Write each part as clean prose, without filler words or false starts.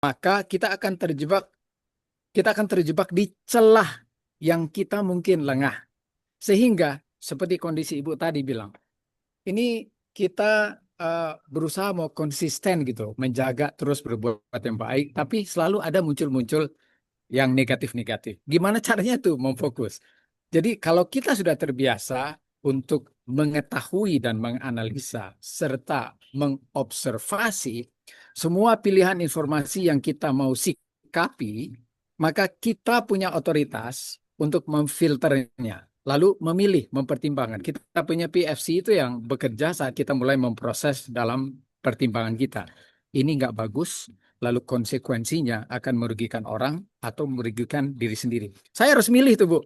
maka kita akan terjebak di celah yang kita mungkin lengah. Sehingga seperti kondisi Ibu tadi bilang, ini kita berusaha mau konsisten gitu, menjaga terus berbuat yang baik, tapi selalu ada muncul-muncul yang negatif-negatif. Gimana caranya tuh memfokus? Jadi kalau kita sudah terbiasa untuk mengetahui dan menganalisa serta mengobservasi semua pilihan informasi yang kita mau sikapi, maka kita punya otoritas untuk memfilternya, lalu memilih, mempertimbangkan. Kita punya PFC itu yang bekerja saat kita mulai memproses dalam pertimbangan kita. Ini nggak bagus, lalu konsekuensinya akan merugikan orang atau merugikan diri sendiri. Saya harus milih tuh, Bu,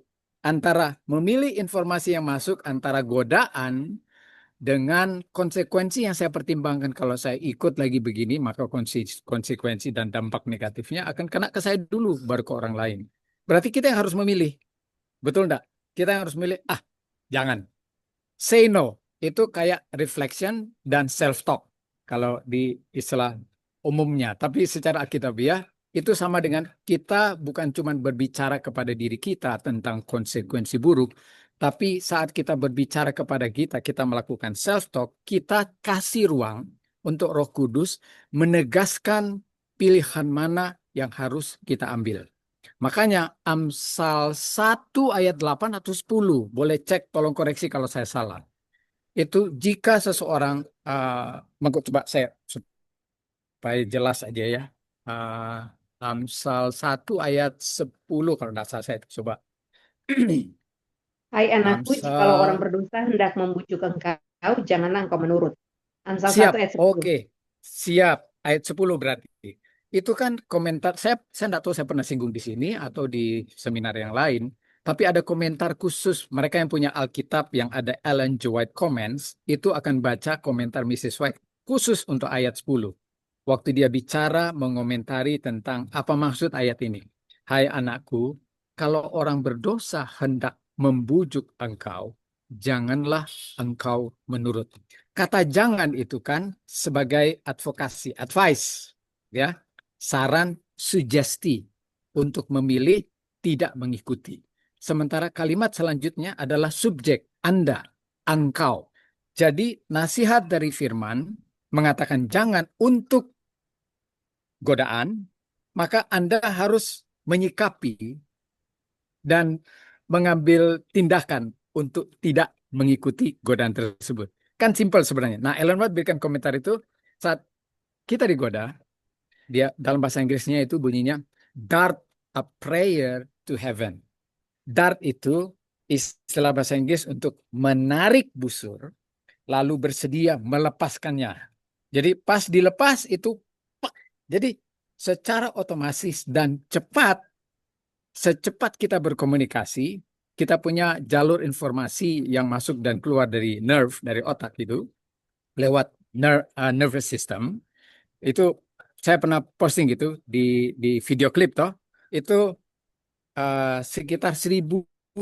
antara memilih informasi yang masuk antara godaan dengan konsekuensi yang saya pertimbangkan. Kalau saya ikut lagi begini, maka konsekuensi dan dampak negatifnya akan kena ke saya dulu, baru ke orang lain. Berarti kita yang harus memilih. Betul enggak? Kita yang harus memilih, jangan. Say no. Itu kayak reflection dan self-talk. Kalau di istilah umumnya. Tapi secara alkitabiah, itu sama dengan kita bukan cuma berbicara kepada diri kita tentang konsekuensi buruk, tapi saat kita berbicara kepada kita melakukan self-talk, kita kasih ruang untuk Roh Kudus menegaskan pilihan mana yang harus kita ambil. Makanya Amsal 1 ayat 8 atau 10, boleh cek, tolong koreksi kalau saya salah. Itu jika seseorang, coba saya supaya jelas aja ya. Uh, Amsal 1 ayat 10 kalau tidak salah, saya coba. Hai anakku, jikalau orang Amsal, berdosa hendak membujuk engkau, janganlah engkau menurut. Amsal siap, 1 ayat 10. oke, siap, ayat 10 berarti. Itu kan komentar, saya tidak tahu saya pernah singgung di sini atau di seminar yang lain, tapi ada komentar khusus, mereka yang punya Alkitab yang ada Ellen G. White Comments, itu akan baca komentar Mrs. White khusus untuk ayat 10. Waktu dia bicara mengomentari tentang apa maksud ayat ini. Hai anakku, kalau orang berdosa hendak membujuk engkau, janganlah engkau menurut. Kata jangan itu kan sebagai advokasi, advice, ya, saran, sugesti untuk memilih tidak mengikuti. Sementara kalimat selanjutnya adalah subjek, Anda, engkau. Jadi nasihat dari firman mengatakan jangan untuk godaan, maka Anda harus menyikapi dan mengambil tindakan untuk tidak mengikuti godaan tersebut. Kan simpel sebenarnya. Nah, Ellen White berikan komentar itu saat kita digoda, dia dalam bahasa Inggrisnya itu bunyinya dart a prayer to heaven. Dart itu istilah bahasa Inggris untuk menarik busur, lalu bersedia melepaskannya. Jadi pas dilepas itu, jadi secara otomatis dan cepat, secepat kita berkomunikasi, kita punya jalur informasi yang masuk dan keluar dari nerve, dari otak itu, lewat nervous system. Itu saya pernah posting gitu di video klip toh, itu sekitar 1.800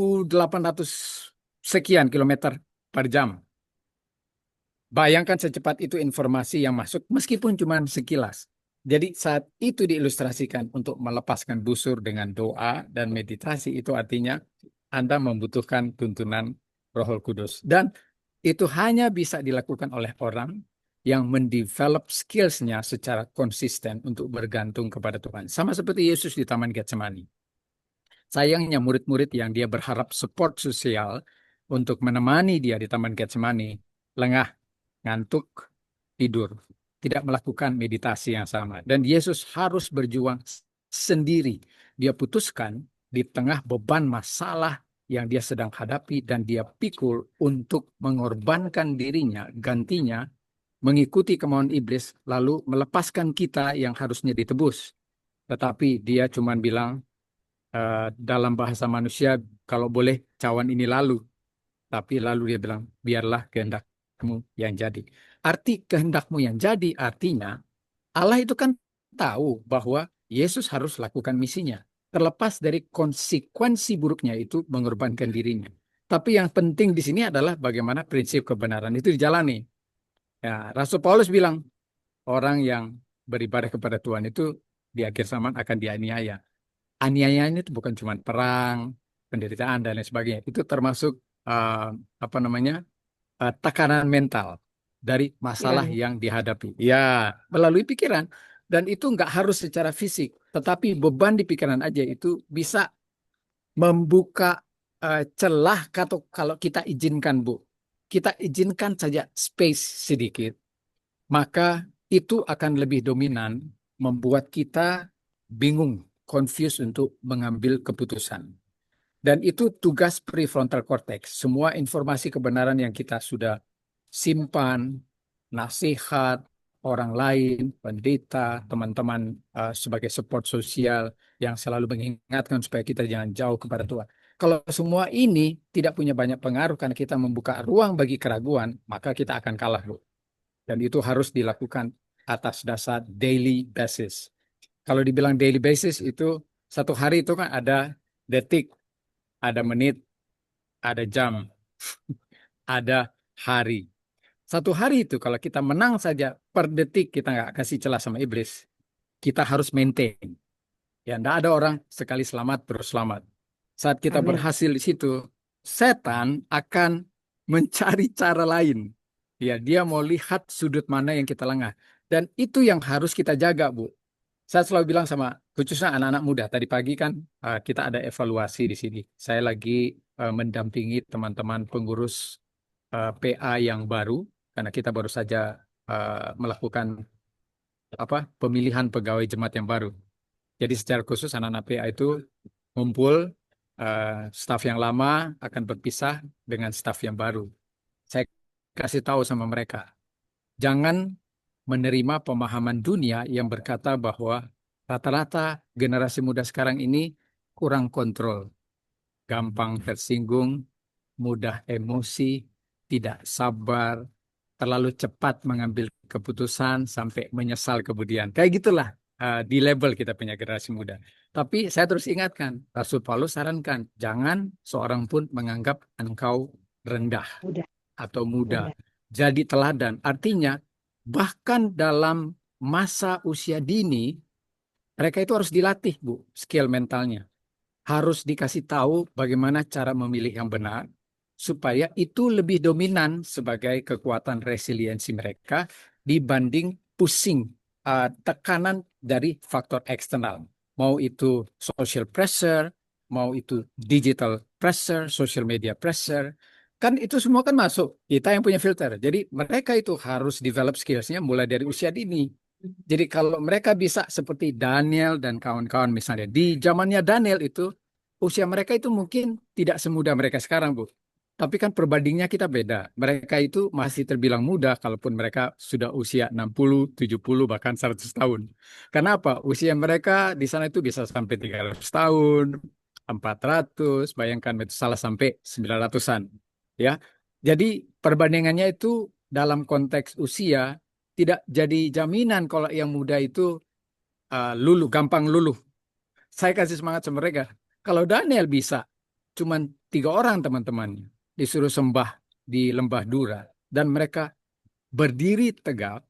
sekian kilometer per jam. Bayangkan secepat itu informasi yang masuk, meskipun cuma sekilas. Jadi saat itu diilustrasikan untuk melepaskan busur dengan doa dan meditasi, itu artinya Anda membutuhkan tuntunan Roh Kudus. Dan itu hanya bisa dilakukan oleh orang yang mendevelop skills-nya secara konsisten untuk bergantung kepada Tuhan. Sama seperti Yesus di Taman Getsemani. Sayangnya murid-murid yang dia berharap support sosial untuk menemani dia di Taman Getsemani, lengah, ngantuk, tidur, tidak melakukan meditasi yang sama. Dan Yesus harus berjuang sendiri. Dia putuskan di tengah beban masalah yang dia sedang hadapi dan dia pikul untuk mengorbankan dirinya, gantinya, mengikuti kemauan iblis, lalu melepaskan kita yang harusnya ditebus. Tetapi dia cuma bilang, dalam bahasa manusia, kalau boleh cawan ini lalu. Tapi lalu dia bilang, biarlah kehendakmu yang jadi. Arti kehendakmu yang jadi artinya Allah itu kan tahu bahwa Yesus harus lakukan misinya. Terlepas dari konsekuensi buruknya itu mengorbankan dirinya. Tapi yang penting di sini adalah bagaimana prinsip kebenaran itu dijalani. Ya, Rasul Paulus bilang, orang yang beribadah kepada Tuhan itu di akhir zaman akan dianiaya. Aniayanya itu bukan cuma perang, penderitaan dan lain sebagainya. Itu termasuk eh, apa namanya tekanan mental dari masalah Pikiran. yang dihadapi. Ya, melalui pikiran. Dan itu nggak harus secara fisik, tetapi beban di pikiran aja itu bisa membuka celah kalau kita izinkan, Bu. Kita izinkan saja space sedikit, maka itu akan lebih dominan, membuat kita bingung, confused untuk mengambil keputusan. Dan itu tugas prefrontal cortex. Semua informasi kebenaran yang kita sudah simpan, nasihat, orang lain, pendeta, teman-teman sebagai support sosial yang selalu mengingatkan supaya kita jangan jauh kepada Tuhan. Kalau semua ini tidak punya banyak pengaruh karena kita membuka ruang bagi keraguan, maka kita akan kalah, Bu. Dan itu harus dilakukan atas dasar daily basis. Kalau dibilang daily basis itu satu hari itu kan ada detik, ada menit, ada jam, ada hari. Satu hari itu kalau kita menang saja per detik kita nggak kasih celah sama iblis. Kita harus maintain. Ya, enggak ada orang sekali selamat terus selamat. Saat kita Amin. berhasil di situ, setan akan mencari cara lain. Ya, dia mau lihat sudut mana yang kita lengah. Dan itu yang harus kita jaga, Bu. Saya selalu bilang sama khususnya anak-anak muda. Tadi pagi kan kita ada evaluasi di sini. Saya lagi mendampingi teman-teman pengurus PA yang baru karena kita baru saja melakukan pemilihan pegawai jemaat yang baru. Jadi secara khusus anak-anak PA itu ngumpul, staf yang lama akan berpisah dengan staf yang baru. Saya kasih tahu sama mereka, jangan menerima pemahaman dunia yang berkata bahwa rata-rata generasi muda sekarang ini kurang kontrol, gampang tersinggung, mudah emosi, tidak sabar, terlalu cepat mengambil keputusan sampai menyesal kemudian. Kayak gitulah di label kita punya generasi muda. Tapi saya terus ingatkan, Rasul Paulus sarankan, jangan seorang pun menganggap engkau rendah Mudah, atau muda. mudah. Jadi teladan. Artinya, bahkan dalam masa usia dini, mereka itu harus dilatih, Bu, skill mentalnya. Harus dikasih tahu bagaimana cara memilih yang benar, supaya itu lebih dominan sebagai kekuatan resiliensi mereka dibanding pusing tekanan dari faktor eksternal. Mau itu social pressure, mau itu digital pressure, social media pressure, kan itu semua kan masuk. Kita yang punya filter. Jadi mereka itu harus develop skillsnya mulai dari usia dini. Jadi kalau mereka bisa seperti Daniel dan kawan-kawan misalnya, di zamannya Daniel itu usia mereka itu mungkin tidak semudah mereka sekarang, Bu. Tapi kan perbandingnya kita beda. Mereka itu masih terbilang muda kalaupun mereka sudah usia 60, 70, bahkan 100 tahun. Kenapa? Usia mereka di sana itu bisa sampai 300 tahun, 400, bayangkan itu salah sampai 900-an. Ya. Jadi perbandingannya itu dalam konteks usia tidak jadi jaminan kalau yang muda itu luluh, gampang luluh. Saya kasih semangat sama mereka. Kalau Daniel bisa, cuman 3 orang teman-temannya disuruh sembah di lembah Dura. Dan mereka berdiri tegak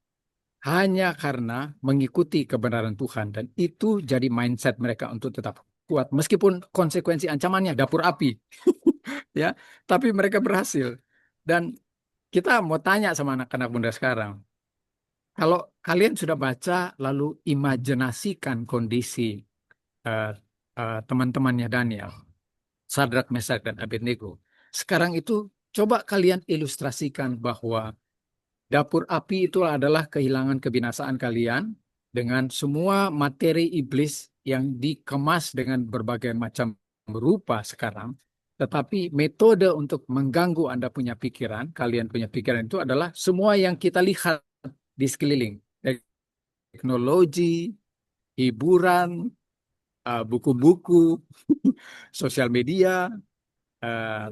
hanya karena mengikuti kebenaran Tuhan. Dan itu jadi mindset mereka untuk tetap kuat. Meskipun konsekuensi ancamannya dapur api. Ya, tapi mereka berhasil. Dan kita mau tanya sama anak-anak muda sekarang. Kalau kalian sudah baca, lalu imajinasikan kondisi eh, teman-temannya Daniel, Sadrak, Mesak, dan Abednego. Sekarang itu coba kalian ilustrasikan bahwa dapur api itu adalah kehilangan kebinasaan kalian dengan semua materi iblis yang dikemas dengan berbagai macam rupa sekarang. Tetapi metode untuk mengganggu Anda punya pikiran, kalian punya pikiran itu adalah semua yang kita lihat di sekeliling. Teknologi, hiburan, buku-buku, sosial media, eh,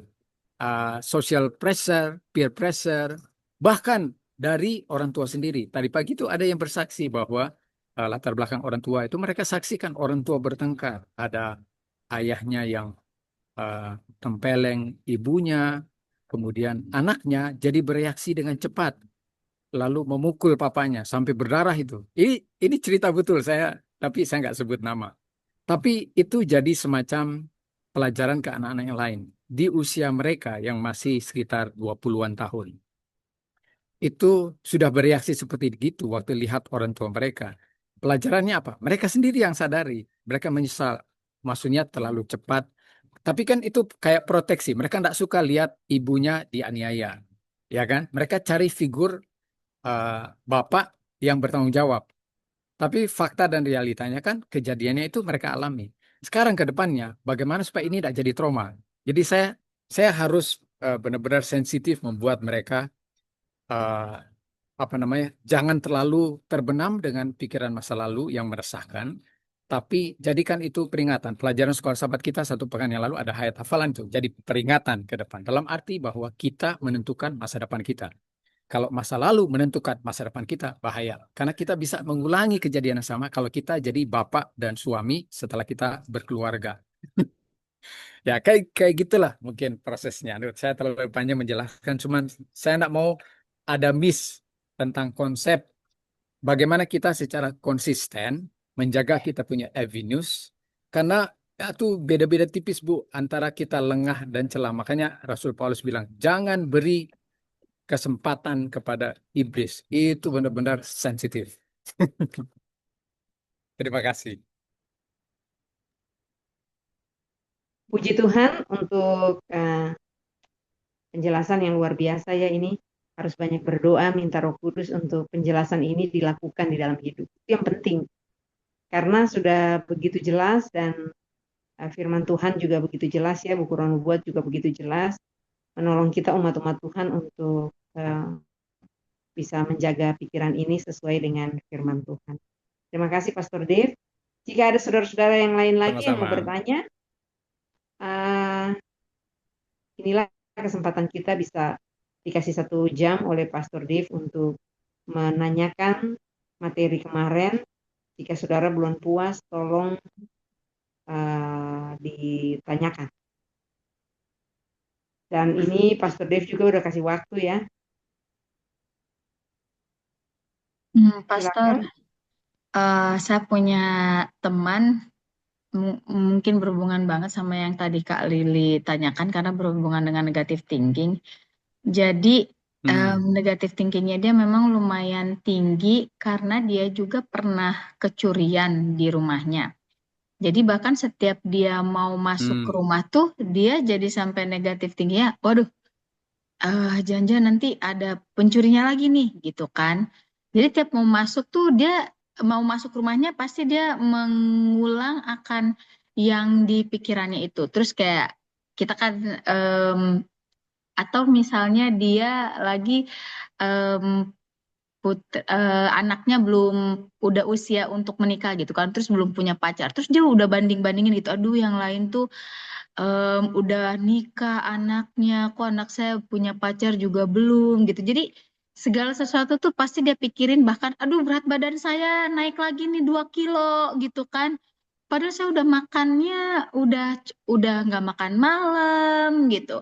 social pressure, peer pressure, bahkan dari orang tua sendiri. Tadi pagi itu ada yang bersaksi bahwa latar belakang orang tua itu mereka saksikan orang tua bertengkar. Ada ayahnya yang eh, tempeleng ibunya, kemudian anaknya jadi bereaksi dengan cepat, lalu memukul papanya sampai berdarah itu. Ini cerita betul, saya tapi saya nggak sebut nama. Tapi itu jadi semacam pelajaran ke anak-anak yang lain. Di usia mereka yang masih sekitar 20-an tahun. Itu sudah bereaksi seperti itu waktu lihat orang tua mereka. Pelajarannya apa? Mereka sendiri yang sadari. Mereka menyesal. Maksudnya terlalu cepat. Tapi kan itu kayak proteksi. Mereka tidak suka lihat ibunya dianiaya. Ya kan? Mereka cari figur eh, bapak yang bertanggung jawab. Tapi fakta dan realitanya kan kejadiannya itu mereka alami. Sekarang ke depannya, bagaimana supaya ini tidak jadi trauma? Jadi saya harus benar-benar sensitif membuat mereka eh, apa namanya, jangan terlalu terbenam dengan pikiran masa lalu yang meresahkan. Tapi jadikan itu peringatan. Pelajaran sekolah sahabat kita satu pekan yang lalu ada ayat hafalan itu. Jadi peringatan ke depan. Dalam arti bahwa kita menentukan masa depan kita. Kalau masa lalu menentukan masa depan kita, bahaya. Karena kita bisa mengulangi kejadian yang sama kalau kita jadi bapak dan suami setelah kita berkeluarga. Ya, kayak gitulah mungkin prosesnya. Aduh, saya terlalu panjang menjelaskan, cuman saya tidak mau ada miss tentang konsep bagaimana kita secara konsisten menjaga kita punya avenues. Karena ya, itu beda-beda tipis, Bu, antara kita lengah dan celah. Makanya Rasul Paulus bilang, jangan beri kesempatan kepada iblis. Itu benar-benar sensitif. Terima kasih. Puji Tuhan untuk penjelasan yang luar biasa ya ini. Harus banyak berdoa, minta Roh Kudus untuk penjelasan ini dilakukan di dalam hidup. Itu yang penting. Karena sudah begitu jelas dan firman Tuhan juga begitu jelas ya, buku Roh Nubuat juga begitu jelas, menolong kita umat-umat Tuhan untuk bisa menjaga pikiran ini sesuai dengan firman Tuhan. Terima kasih Pastor Dave. Jika ada saudara-saudara yang lain lagi yang mau Sama-sama. bertanya, inilah kesempatan kita bisa dikasih 1 jam oleh Pastor Dave untuk menanyakan materi kemarin. Jika saudara belum puas, tolong ditanyakan. Dan ini Pastor Dave juga udah kasih waktu ya. Pastor, Silakan. saya punya teman mungkin berhubungan banget sama yang tadi Kak Lili tanyakan karena berhubungan dengan negative thinking. Jadi negative thinkingnya dia memang lumayan tinggi karena dia juga pernah kecurian di rumahnya. Jadi bahkan setiap dia mau masuk ke rumah tuh dia jadi sampai negative thinking ya, waduh, jangan-jangan nanti ada pencurinya lagi nih gitu kan. Jadi tiap mau masuk tuh dia mau masuk rumahnya pasti dia mengulang akan yang di pikirannya itu. Terus kayak kita kan atau misalnya dia lagi em, anaknya belum udah usia untuk menikah gitu kan, terus belum punya pacar, terus dia udah banding-bandingin gitu, aduh yang lain tuh udah nikah anaknya, kok anak saya punya pacar juga belum gitu. Jadi segala sesuatu tuh pasti dia pikirin, bahkan aduh berat badan saya naik lagi nih 2 kilo gitu kan. Padahal saya udah makannya, udah udah nggak makan malam gitu.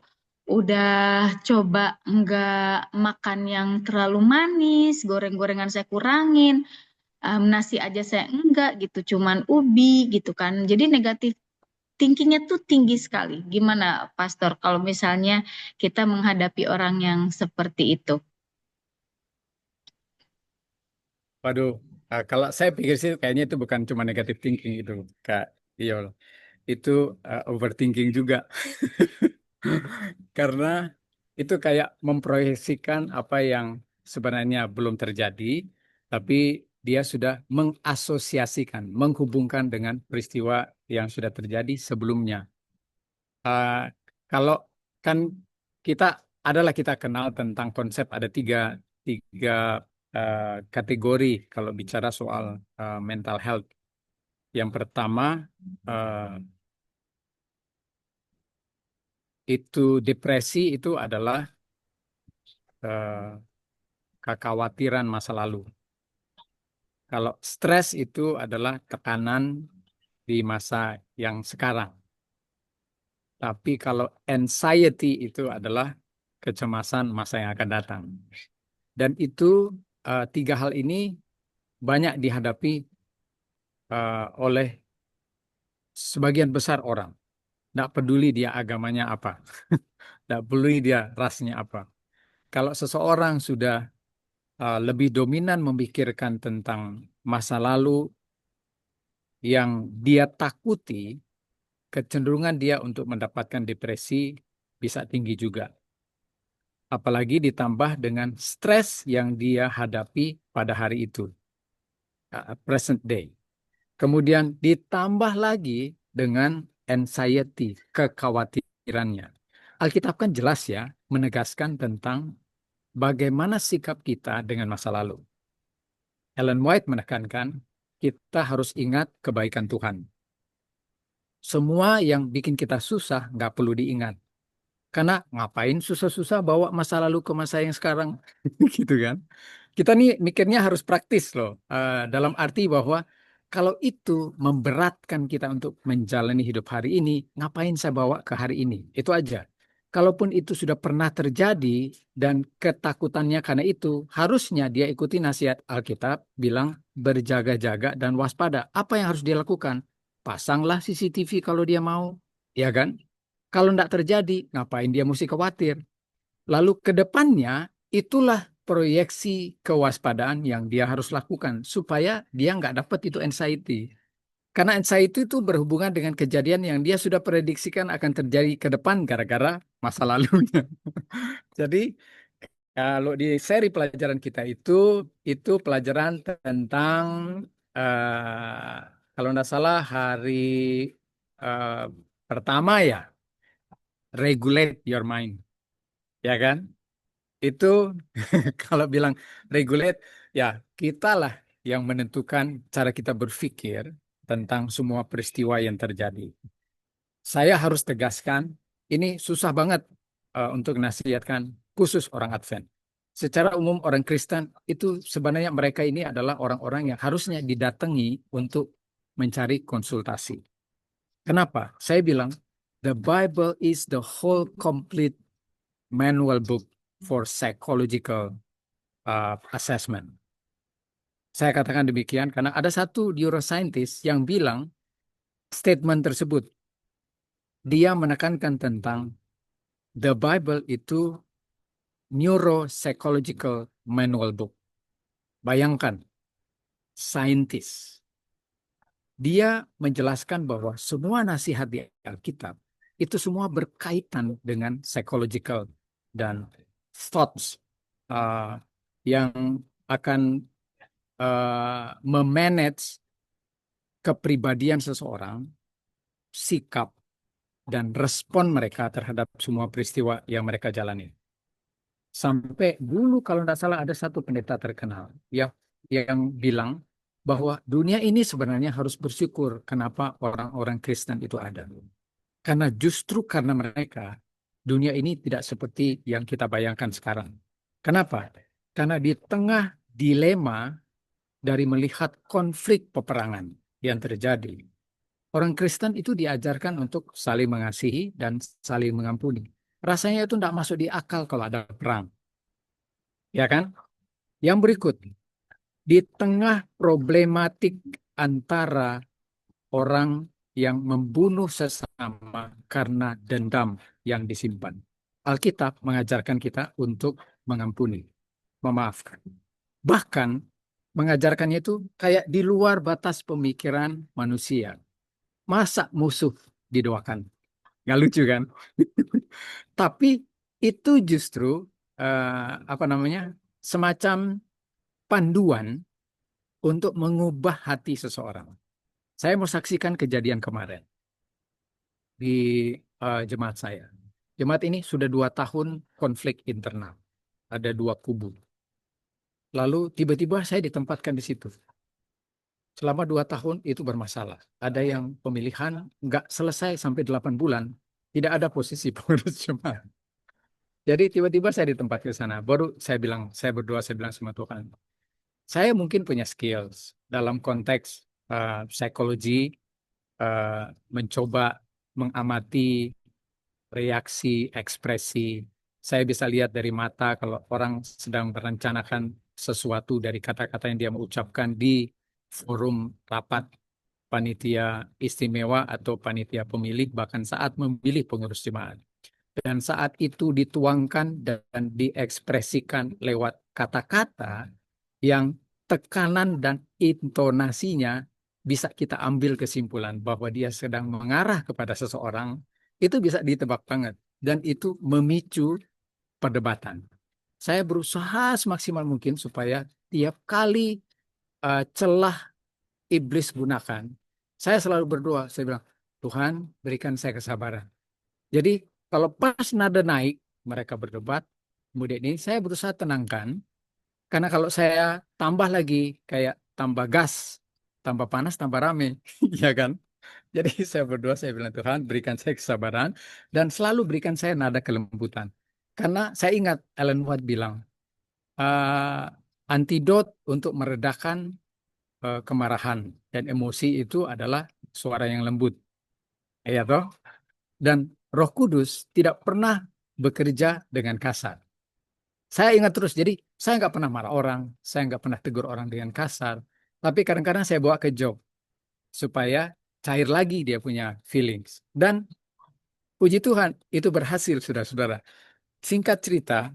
Udah coba nggak makan yang terlalu manis, goreng-gorengan saya kurangin, nasi aja saya enggak gitu, cuman ubi gitu kan. Jadi negatif thinkingnya tuh tinggi sekali. Gimana, Pastor, kalau misalnya kita menghadapi orang yang seperti itu? Waduh, kalau saya pikir sih kayaknya itu bukan cuma negative thinking itu, Kak Iol. Itu overthinking juga. Karena itu kayak memproyeksikan apa yang sebenarnya belum terjadi, tapi dia sudah mengasosiasikan, menghubungkan dengan peristiwa yang sudah terjadi sebelumnya. Uh, Kalau kan kita adalah kita kenal tentang konsep ada tiga uh, kategori kalau bicara soal mental health. Yang pertama uh, itu depresi itu adalah uh, kekhawatiran masa lalu. Kalau stres itu adalah tekanan di masa yang sekarang. Tapi kalau anxiety itu adalah kecemasan masa yang akan datang. Dan itu tiga hal ini banyak dihadapi oleh sebagian besar orang. Tidak peduli dia agamanya apa, tidak peduli dia rasnya apa. Kalau seseorang sudah lebih dominan memikirkan tentang masa lalu yang dia takuti, kecenderungan dia untuk mendapatkan depresi bisa tinggi juga. Apalagi ditambah dengan stres yang dia hadapi pada hari itu, present day. Kemudian ditambah lagi dengan anxiety, kekhawatirannya. Alkitab kan jelas ya, menegaskan tentang bagaimana sikap kita dengan masa lalu. Ellen White menekankan, kita harus ingat kebaikan Tuhan. Semua yang bikin kita susah nggak perlu diingat. Karena ngapain susah-susah bawa masa lalu ke masa yang sekarang, gitu kan? Kita nih mikirnya harus praktis loh, dalam arti bahwa kalau itu memberatkan kita untuk menjalani hidup hari ini, ngapain saya bawa ke hari ini? Itu aja. Kalaupun itu sudah pernah terjadi dan ketakutannya karena itu, harusnya dia ikuti nasihat Alkitab, bilang berjaga-jaga dan waspada. Apa yang harus dia lakukan? Pasanglah CCTV kalau dia mau, ya kan? Kalau tidak terjadi, ngapain dia mesti khawatir? Lalu ke depannya, itulah proyeksi kewaspadaan yang dia harus lakukan supaya dia nggak dapat itu anxiety. Karena anxiety itu berhubungan dengan kejadian yang dia sudah prediksikan akan terjadi ke depan gara-gara masa lalunya. Jadi kalau di seri pelajaran kita itu pelajaran tentang eh, kalau tidak salah hari eh, pertama ya, regulate your mind, ya kan? Itu kalau bilang regulate, ya kitalah yang menentukan cara kita berpikir tentang semua peristiwa yang terjadi. Saya harus tegaskan, ini susah banget untuk nasihatkan khusus orang Advent. Secara umum orang Kristen itu sebenarnya mereka ini adalah orang-orang yang harusnya didatangi untuk mencari konsultasi. Kenapa? Saya bilang, the Bible is the whole complete manual book for psychological assessment. Saya katakan demikian karena ada satu neuroscientist yang bilang statement tersebut. Dia menekankan tentang the Bible itu neuropsychological manual book. Bayangkan, saintis. Dia menjelaskan bahwa semua nasihat di Alkitab itu semua berkaitan dengan psychological dan thoughts yang akan memanage kepribadian seseorang, sikap, dan respon mereka terhadap semua peristiwa yang mereka jalani. Sampai dulu kalau tidak salah ada satu pendeta terkenal yang bilang bahwa dunia ini sebenarnya harus bersyukur kenapa orang-orang Kristen itu ada. Karena justru karena mereka, dunia ini tidak seperti yang kita bayangkan sekarang. Kenapa? Karena di tengah dilema dari melihat konflik peperangan yang terjadi, orang Kristen itu diajarkan untuk saling mengasihi dan saling mengampuni. Rasanya itu tidak masuk di akal kalau ada perang. Ya kan? Yang berikut, di tengah problematik antara orang yang membunuh sesama karena dendam yang disimpan, Alkitab mengajarkan kita untuk mengampuni, memaafkan. Bahkan mengajarkannya itu kayak di luar batas pemikiran manusia. Masa musuh didoakan? Nggak lucu kan? Tapi itu justru apa namanya, semacam panduan untuk mengubah hati seseorang. Saya mau saksikan kejadian kemarin di jemaat saya. Jemaat ini sudah 2 tahun konflik internal. Ada 2 kubu. Lalu tiba-tiba saya ditempatkan di situ. Selama 2 tahun itu bermasalah. Ada yang pemilihan nggak selesai sampai 8 bulan. Tidak ada posisi pengurus jemaat. Jadi tiba-tiba saya ditempatkan ke sana. Baru saya bilang, saya berdoa, saya bilang sama Tuhan, saya mungkin punya skills dalam konteks psikologi, mencoba mengamati reaksi, ekspresi. Saya bisa lihat dari mata kalau orang sedang merencanakan sesuatu dari kata-kata yang dia mengucapkan di forum rapat. panitia istimewa atau panitia pemilih, bahkan saat memilih pengurus jemaat. Dan saat itu dituangkan dan diekspresikan lewat kata-kata yang tekanan dan intonasinya bisa kita ambil kesimpulan bahwa dia sedang mengarah kepada seseorang, itu bisa ditebak banget. Dan itu memicu perdebatan. Saya berusaha semaksimal mungkin supaya tiap kali celah iblis gunakan, saya selalu berdoa, saya bilang, Tuhan berikan saya kesabaran. Jadi kalau pas nada naik, mereka berdebat, kemudian ini saya berusaha tenangkan, karena kalau saya tambah lagi, kayak tambah gas, tambah panas, tambah rame, ya kan? Jadi saya berdoa, saya bilang, Tuhan berikan saya kesabaran, dan selalu berikan saya nada kelembutan. Karena saya ingat Ellen White bilang, eh, antidot untuk meredakan kemarahan dan emosi itu adalah suara yang lembut. Ya toh? Dan Roh Kudus tidak pernah bekerja dengan kasar. Saya ingat terus, jadi saya nggak pernah marah orang, saya nggak pernah tegur orang dengan kasar. Tapi kadang-kadang saya bawa ke joke supaya cair lagi dia punya feelings. Dan puji Tuhan, itu berhasil, saudara-saudara. Singkat cerita,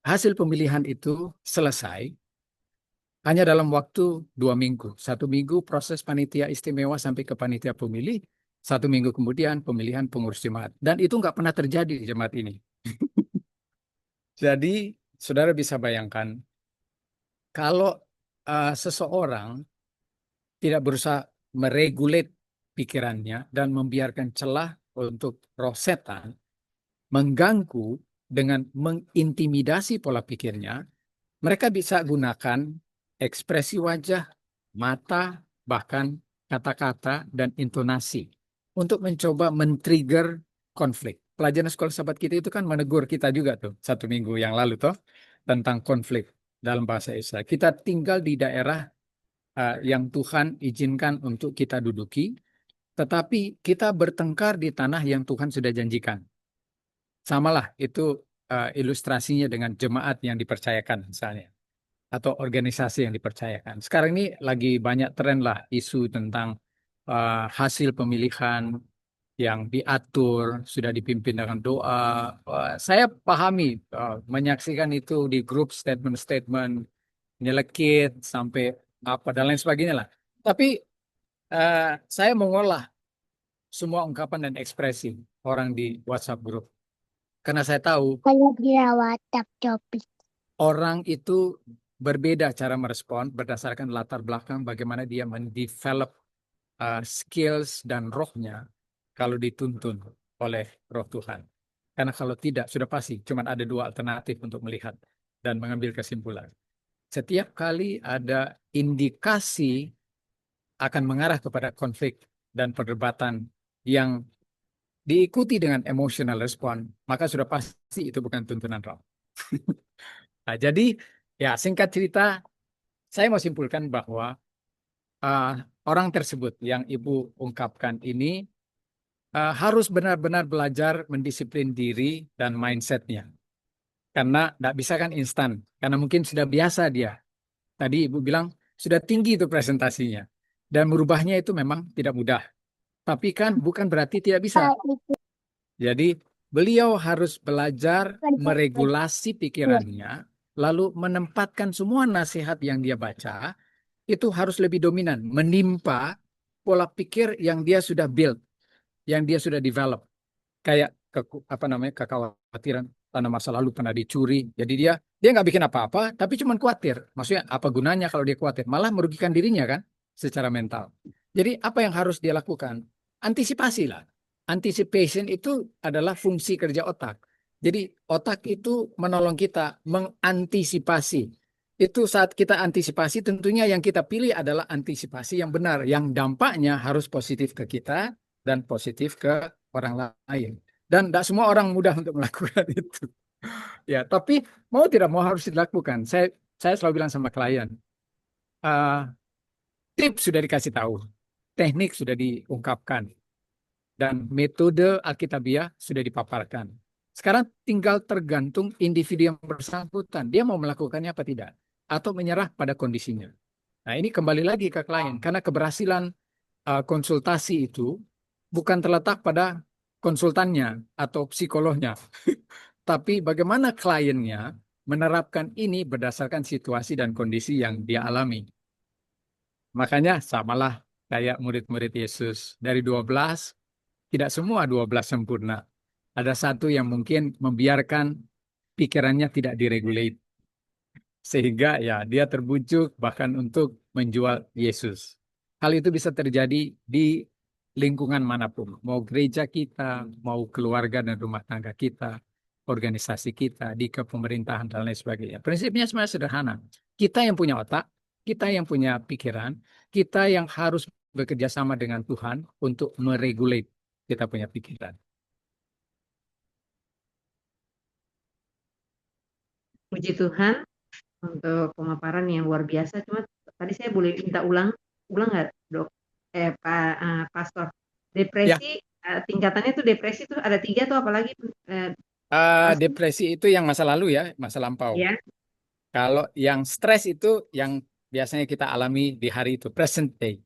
hasil pemilihan itu selesai hanya dalam waktu 2 minggu. 1 minggu proses panitia istimewa sampai ke panitia pemilih. 1 minggu kemudian pemilihan pengurus jemaat. Dan itu nggak pernah terjadi di jemaat ini. Jadi, saudara bisa bayangkan, kalau seseorang tidak berusaha meregulate pikirannya dan membiarkan celah untuk roh setan mengganggu dengan mengintimidasi pola pikirnya, mereka bisa gunakan ekspresi wajah, mata, bahkan kata-kata dan intonasi untuk mencoba men-trigger konflik. Pelajaran sekolah sahabat kita itu kan menegur kita juga tuh 1 minggu yang lalu toh tentang konflik dalam bahasa Israel. Kita tinggal di daerah yang Tuhan izinkan untuk kita duduki, tetapi kita bertengkar di tanah yang Tuhan sudah janjikan. Samalah itu ilustrasinya dengan jemaat yang dipercayakan misalnya, atau organisasi yang dipercayakan. Sekarang ini lagi banyak tren lah isu tentang hasil pemilihan yang diatur, sudah dipimpin dengan doa. Saya pahami, menyaksikan itu di grup statement-statement, nyelekit, sampai apa, dan lain sebagainya lah. Tapi saya mengolah semua ungkapan dan ekspresi orang di WhatsApp grup. Karena saya tahu Kalau dia WhatsApp topik. orang itu berbeda cara merespon berdasarkan latar belakang bagaimana dia mendevelop skills dan rohnya kalau dituntun oleh roh Tuhan. Karena kalau tidak, sudah pasti cuma ada 2 alternatif untuk melihat dan mengambil kesimpulan. Setiap kali ada indikasi akan mengarah kepada konflik dan perdebatan yang diikuti dengan emotional respon, maka sudah pasti itu bukan tuntunan roh. Nah, jadi ya singkat cerita, saya mau simpulkan bahwa orang tersebut yang Ibu ungkapkan ini harus benar-benar belajar mendisiplin diri dan mindsetnya. Karena tidak bisa kan instan. Karena mungkin sudah biasa dia. Tadi Ibu bilang sudah tinggi itu presentasinya. Dan merubahnya itu memang tidak mudah. Tapi kan bukan berarti tidak bisa. Jadi beliau harus belajar meregulasi pikirannya, lalu menempatkan semua nasihat yang dia baca, itu harus lebih dominan, menimpa pola pikir yang dia sudah build, yang dia sudah develop. Kayak kekhawatiran karena masa lalu pernah dicuri. Jadi dia nggak bikin apa-apa, tapi cuma khawatir. Maksudnya apa gunanya kalau dia khawatir? Malah merugikan dirinya kan secara mental. Jadi apa yang harus dia lakukan? Antisipasi lah. Anticipation itu adalah fungsi kerja otak. Jadi otak itu menolong kita mengantisipasi. Itu saat kita antisipasi, tentunya yang kita pilih adalah antisipasi yang benar, yang dampaknya harus positif ke kita dan positif ke orang lain. Dan tidak semua orang mudah untuk melakukan itu. Ya, tapi mau tidak mau harus dilakukan. Saya selalu bilang sama klien, tips sudah dikasih tahu, teknik sudah diungkapkan, dan metode Alkitabiah sudah dipaparkan. Sekarang tinggal tergantung individu yang bersangkutan. Dia mau melakukannya apa tidak. Atau menyerah pada kondisinya. Nah, ini kembali lagi ke klien. Karena keberhasilan konsultasi itu bukan terletak pada konsultannya atau psikolognya, tapi bagaimana kliennya menerapkan ini berdasarkan situasi dan kondisi yang dia alami. Makanya samalah kayak murid-murid Yesus. Dari 12, tidak semua 12 sempurna. Ada satu yang mungkin membiarkan pikirannya tidak diregulate. Sehingga ya dia terbujuk bahkan untuk menjual Yesus. Hal itu bisa terjadi di lingkungan manapun. Mau gereja kita, mau keluarga dan rumah tangga kita, organisasi kita, di kepemerintahan dan lain sebagainya. Prinsipnya sebenarnya sederhana. Kita yang punya otak, kita yang punya pikiran, kita yang harus bekerja sama dengan Tuhan untuk meregulate kita punya pikiran. Puji Tuhan untuk pemaparan yang luar biasa. Cuma tadi saya boleh minta ulang nggak, Dok? Pastor. Ya, Depresi, tingkatannya tuh depresi tuh ada 3 tuh apalagi, Pastor? depresi itu yang masa lalu ya, masa lampau. Ya. Kalau yang stres itu yang biasanya kita alami di hari itu, present day.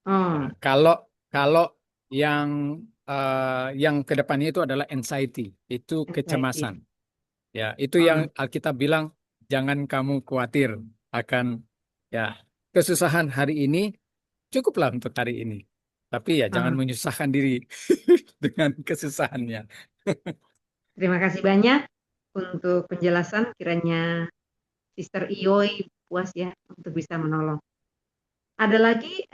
Oh, Kalau kalau yang kedepannya itu adalah anxiety, itu anxiety. kecemasan. Ya, itu Oh, yang Alkitab bilang jangan kamu khawatir akan ya kesusahan hari ini, cukuplah untuk hari ini. Tapi ya jangan oh. menyusahkan diri dengan kesusahannya. Terima kasih banyak untuk penjelasan. Kiranya Sister Ioy puas ya untuk bisa menolong. Ada lagi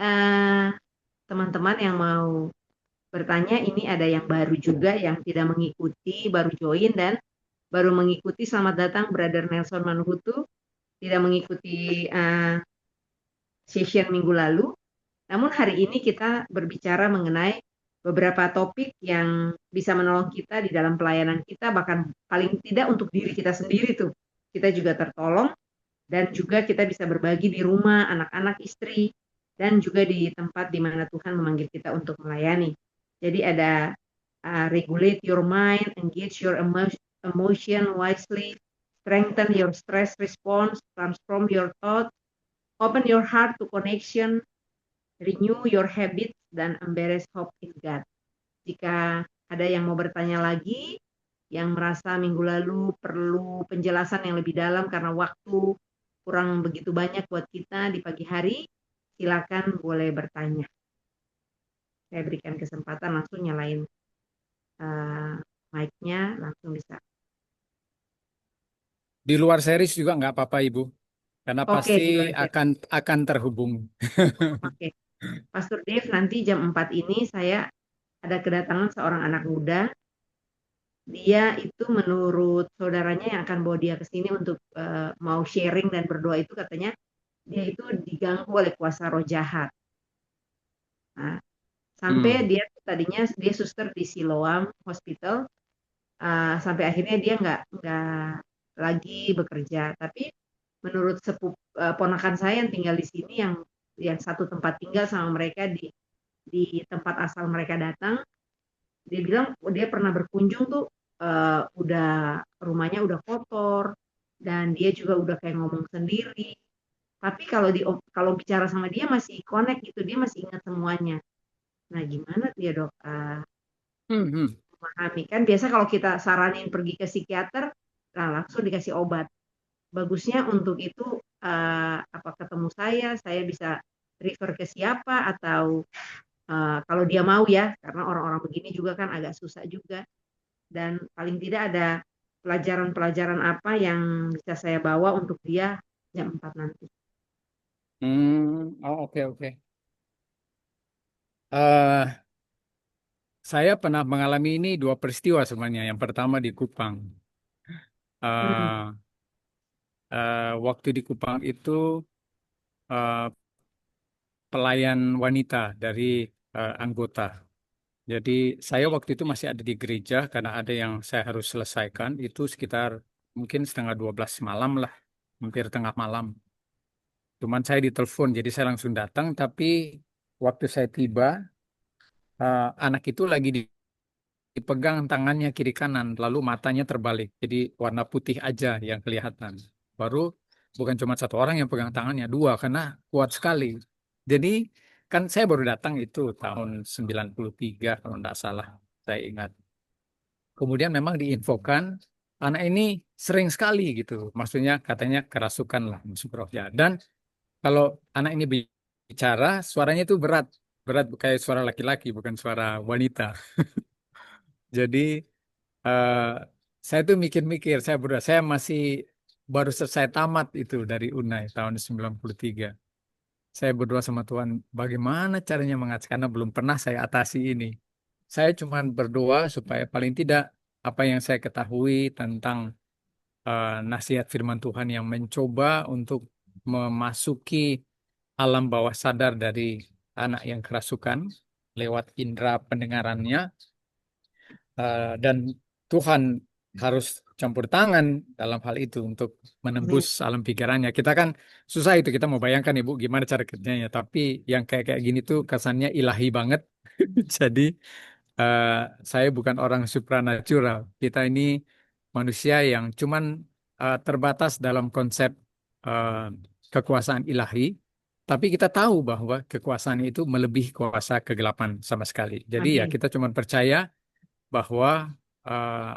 teman-teman yang mau bertanya. Ini ada yang baru juga yang tidak mengikuti, baru join dan baru mengikuti. Selamat datang Brother Nelson Manhutu. Tidak mengikuti session minggu lalu. Namun hari ini kita berbicara mengenai beberapa topik yang bisa menolong kita di dalam pelayanan kita, bahkan paling tidak untuk diri kita sendiri tuh. Kita juga tertolong dan juga kita bisa berbagi di rumah, anak-anak, istri, dan juga di tempat di mana Tuhan memanggil kita untuk melayani. Jadi ada regulate your mind, engage your emotion wisely, strengthen your stress response, transform your thoughts, open your heart to connection, renew your habits, dan embrace hope in God. Jika ada yang mau bertanya lagi, yang merasa minggu lalu perlu penjelasan yang lebih dalam karena waktu kurang begitu banyak buat kita di pagi hari, silakan boleh bertanya. Saya berikan kesempatan, langsung nyalain mic-nya, langsung bisa. Di luar series juga nggak apa-apa, Ibu. Karena Oke, pasti di luar series. akan terhubung. Oke. Pastor Dave, nanti jam 4 ini saya ada kedatangan seorang anak muda. Dia itu menurut saudaranya yang akan bawa dia ke sini untuk mau sharing dan berdoa itu, katanya dia itu diganggu oleh kuasa roh jahat. Nah, sampai dia tadinya dia suster di Siloam Hospital, sampai akhirnya dia nggak lagi bekerja. Tapi menurut ponakan saya yang tinggal di sini, yang satu tempat tinggal sama mereka di tempat asal mereka datang, dia bilang dia pernah berkunjung tuh, udah rumahnya udah kotor dan dia juga udah kayak ngomong sendiri. Tapi kalau bicara sama dia masih connect gitu, dia masih ingat semuanya. Nah, gimana tuh ya, Dok? Memahami kan biasa kalau kita saranin pergi ke psikiater, nah langsung dikasih obat. Bagusnya untuk itu apa ketemu saya bisa refer ke siapa, atau kalau dia mau ya, karena orang-orang begini juga kan agak susah juga. Dan paling tidak ada pelajaran-pelajaran apa yang bisa saya bawa untuk dia jam 4 nanti. Oke. Saya pernah mengalami ini 2 peristiwa sebenarnya. Yang pertama di Kupang. Waktu di Kupang itu pelayan wanita dari anggota. Jadi saya waktu itu masih ada di gereja karena ada yang saya harus selesaikan. Itu sekitar mungkin setengah 12 malam lah, hampir tengah malam. Cuman saya ditelepon, jadi saya langsung datang. Tapi waktu saya tiba, anak itu lagi dipegang tangannya kiri kanan, lalu matanya terbalik. Jadi warna putih aja yang kelihatan. Baru bukan cuma 1 orang yang pegang tangannya, 2 karena kuat sekali. Jadi Kan saya baru datang itu tahun 93 kalau tidak salah, saya ingat. Kemudian memang diinfokan anak ini sering sekali gitu. Maksudnya katanya kerasukan lah masuk roh jahat. Dan kalau anak ini bicara, suaranya itu berat. Berat kayak suara laki-laki, bukan suara wanita. Jadi eh, saya tuh mikir-mikir, saya masih baru selesai tamat itu dari UNAI tahun 93. Saya berdoa sama Tuhan, bagaimana caranya mengatasi, karena belum pernah saya atasi ini. Saya cuma berdoa supaya paling tidak apa yang saya ketahui tentang nasihat firman Tuhan yang mencoba untuk memasuki alam bawah sadar dari anak yang kerasukan lewat indera pendengarannya, dan Tuhan harus campur tangan dalam hal itu untuk menembus Amin. alam pikirannya. Kita kan susah itu, kita mau bayangkan Ibu gimana cara kerjanya, tapi yang kayak kayak gini tuh kesannya ilahi banget. Jadi eh, saya bukan orang supranatural. Kita ini manusia yang cuman terbatas dalam konsep eh, kekuasaan ilahi, tapi kita tahu bahwa kekuasaan itu melebihi kuasa kegelapan sama sekali. Jadi ya Amin. kita cuman percaya bahwa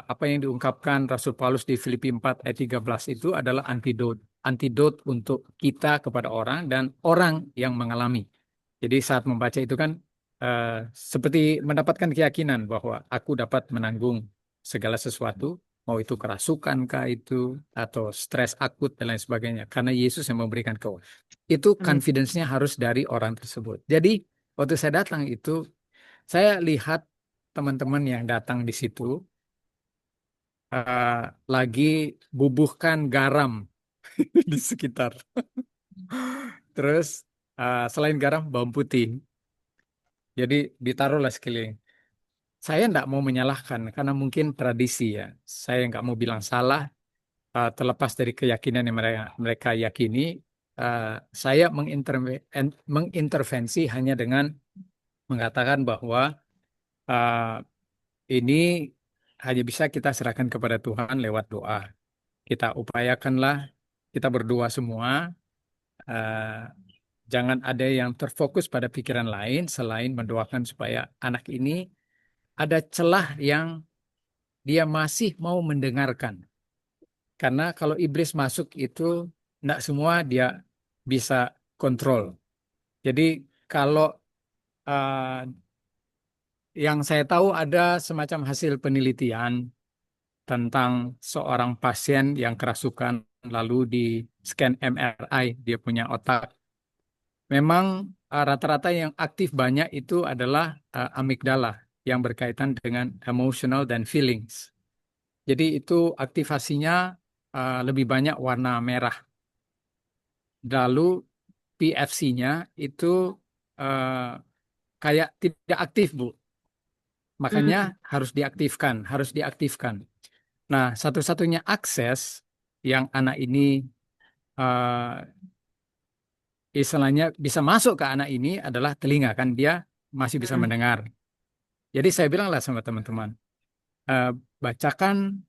apa yang diungkapkan Rasul Paulus di Filipi 4 ayat 13 itu adalah antidot untuk kita kepada orang dan orang yang mengalami. Jadi saat membaca itu kan seperti mendapatkan keyakinan bahwa aku dapat menanggung segala sesuatu, mau itu kerasukan kah itu atau stres akut dan lain sebagainya, karena Yesus yang memberikan kau. Itu Amin. confidence-nya harus dari orang tersebut. Jadi waktu saya datang itu saya lihat teman-teman yang datang di situ eh, lagi bubuhkan garam di sekitar. Terus selain garam, bawang putih. Jadi ditaruhlah sekeliling. Saya tidak mau menyalahkan karena mungkin tradisi ya. Saya nggak mau bilang salah, terlepas dari keyakinan yang mereka yakini. eh, saya mengintervensi hanya dengan mengatakan bahwa eh, ini hanya bisa kita serahkan kepada Tuhan lewat doa. Kita upayakanlah, kita berdoa semua. eh, Jangan ada yang terfokus pada pikiran lain selain mendoakan supaya anak ini ada celah yang dia masih mau mendengarkan. Karena kalau iblis masuk itu tidak semua dia bisa kontrol. Jadi kalau eh, yang saya tahu ada semacam hasil penelitian tentang seorang pasien yang kerasukan lalu di scan MRI dia punya otak. Memang rata-rata yang aktif banyak itu adalah amigdala yang berkaitan dengan emotional dan feelings. Jadi itu aktivasinya lebih banyak warna merah. Lalu PFC-nya itu eh, kayak tidak aktif, Bu. Makanya Hmm. harus diaktifkan, harus diaktifkan. Nah, satu-satunya akses yang anak ini eh, istilahnya bisa masuk ke anak ini adalah telinga, kan dia masih bisa Hmm. mendengar. Jadi saya bilanglah sama teman-teman, eh, bacakan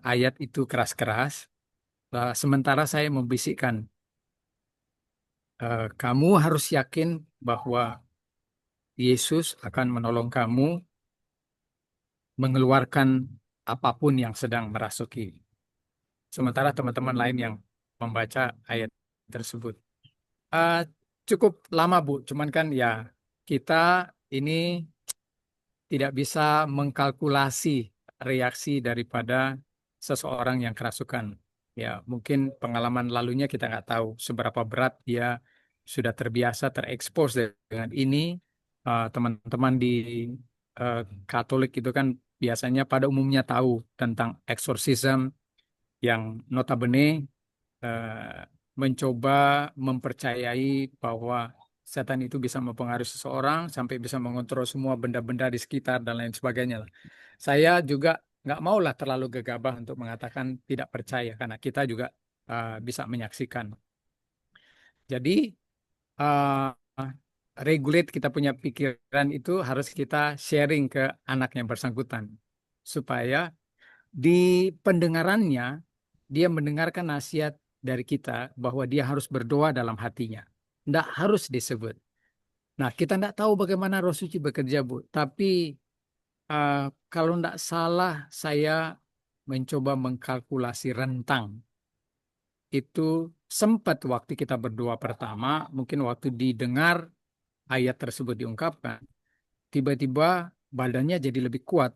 ayat itu keras-keras, sementara saya membisikkan, kamu harus yakin bahwa Yesus akan menolong kamu mengeluarkan apapun yang sedang merasuki. Sementara teman-teman lain yang membaca ayat tersebut. Eh, Cukup lama, Bu. Cuman kan ya kita ini tidak bisa mengkalkulasi reaksi daripada seseorang yang kerasukan. Ya, mungkin pengalaman lalunya kita nggak tahu seberapa berat dia sudah terbiasa terekspos dengan ini. Teman-teman di eh, Katolik itu kan biasanya pada umumnya tahu tentang eksorsisme yang notabene eh, mencoba mempercayai bahwa setan itu bisa mempengaruhi seseorang sampai bisa mengontrol semua benda-benda di sekitar dan lain sebagainya lah. Saya juga nggak maulah terlalu gegabah untuk mengatakan tidak percaya karena kita juga bisa menyaksikan. Jadi uh, regulate kita punya pikiran itu harus kita sharing ke anak yang bersangkutan supaya di pendengarannya dia mendengarkan nasihat dari kita bahwa dia harus berdoa dalam hatinya. Tidak harus disebut. Nah, kita tidak tahu bagaimana Roh Suci bekerja, Bu. Tapi kalau tidak salah, saya mencoba mengkalkulasi rentang. Itu sempat waktu kita berdoa pertama, mungkin waktu didengar ayat tersebut diungkapkan, tiba-tiba badannya jadi lebih kuat,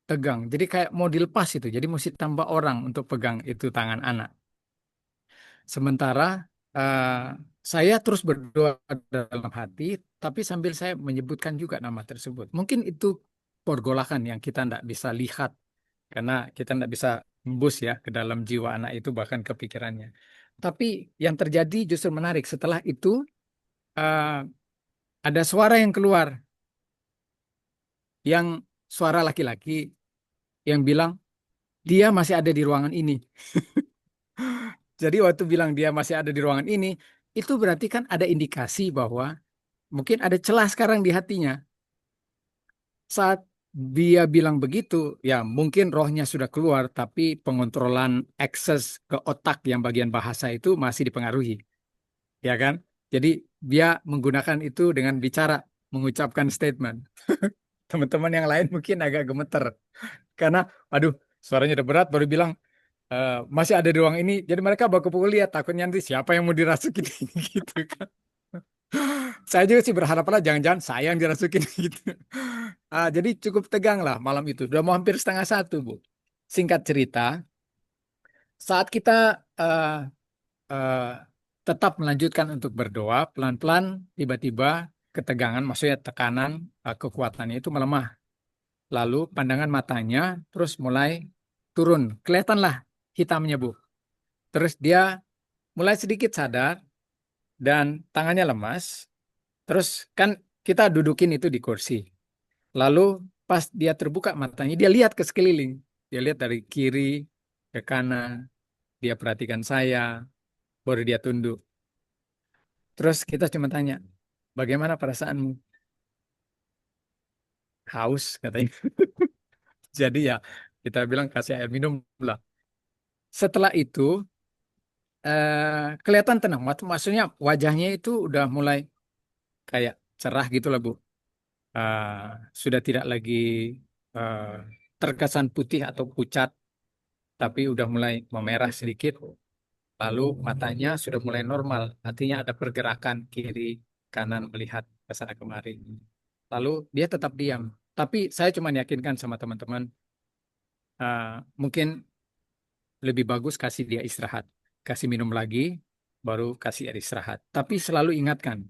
tegang. Jadi kayak mau dilepas itu. Jadi mesti tambah orang untuk pegang itu tangan anak. Sementara saya terus berdoa dalam hati, tapi sambil saya menyebutkan juga nama tersebut. Mungkin itu pergolakan yang kita tidak bisa lihat, karena kita tidak bisa embus ya ke dalam jiwa anak itu, bahkan kepikirannya. Tapi yang terjadi justru menarik. Setelah itu eh, ada suara yang keluar, yang suara laki-laki yang bilang, dia masih ada di ruangan ini. Jadi waktu bilang dia masih ada di ruangan ini, itu berarti kan ada indikasi bahwa mungkin ada celah sekarang di hatinya. Saat dia bilang begitu, ya mungkin rohnya sudah keluar, tapi pengontrolan akses ke otak yang bagian bahasa itu masih dipengaruhi, ya kan? Jadi dia menggunakan itu dengan bicara, mengucapkan statement. Teman-teman yang lain mungkin agak gemeter, karena, aduh, suaranya udah berat, baru bilang, masih ada di ruang ini. Jadi mereka baku pukul lihat, takutnya nanti siapa yang mau dirasukin gitu kan. Saya juga sih berharap lah jangan-jangan saya yang dirasukin gitu. Jadi cukup tegang lah malam itu. Udah mau hampir setengah satu, Bu. Singkat cerita, saat kita eh, eh, tetap melanjutkan untuk berdoa, pelan-pelan tiba-tiba ketegangan, maksudnya tekanan, kekuatannya itu melemah. Lalu pandangan matanya terus mulai turun. Kelihatanlah hitamnya, Bu. Terus dia mulai sedikit sadar dan tangannya lemas. Terus kan kita dudukin itu di kursi. Lalu pas dia terbuka matanya, dia lihat ke sekeliling. Dia lihat dari kiri ke kanan, dia perhatikan saya, baru dia tunduk. Terus kita cuma tanya, bagaimana perasaanmu? Haus katanya. Jadi ya kita bilang kasih air minum lah. Setelah itu kelihatan tenang. Maksudnya wajahnya itu udah mulai kayak cerah gitu lah, Bu. Eh, sudah tidak lagi eh, terkesan putih atau pucat, tapi udah mulai memerah sedikit. Lalu matanya sudah mulai normal, artinya ada pergerakan kiri kanan melihat ke sana kemari. Lalu dia tetap diam. Tapi saya cuma yakinkan sama teman-teman, mungkin lebih bagus kasih dia istirahat, kasih minum lagi, baru kasih air istirahat. Tapi selalu ingatkan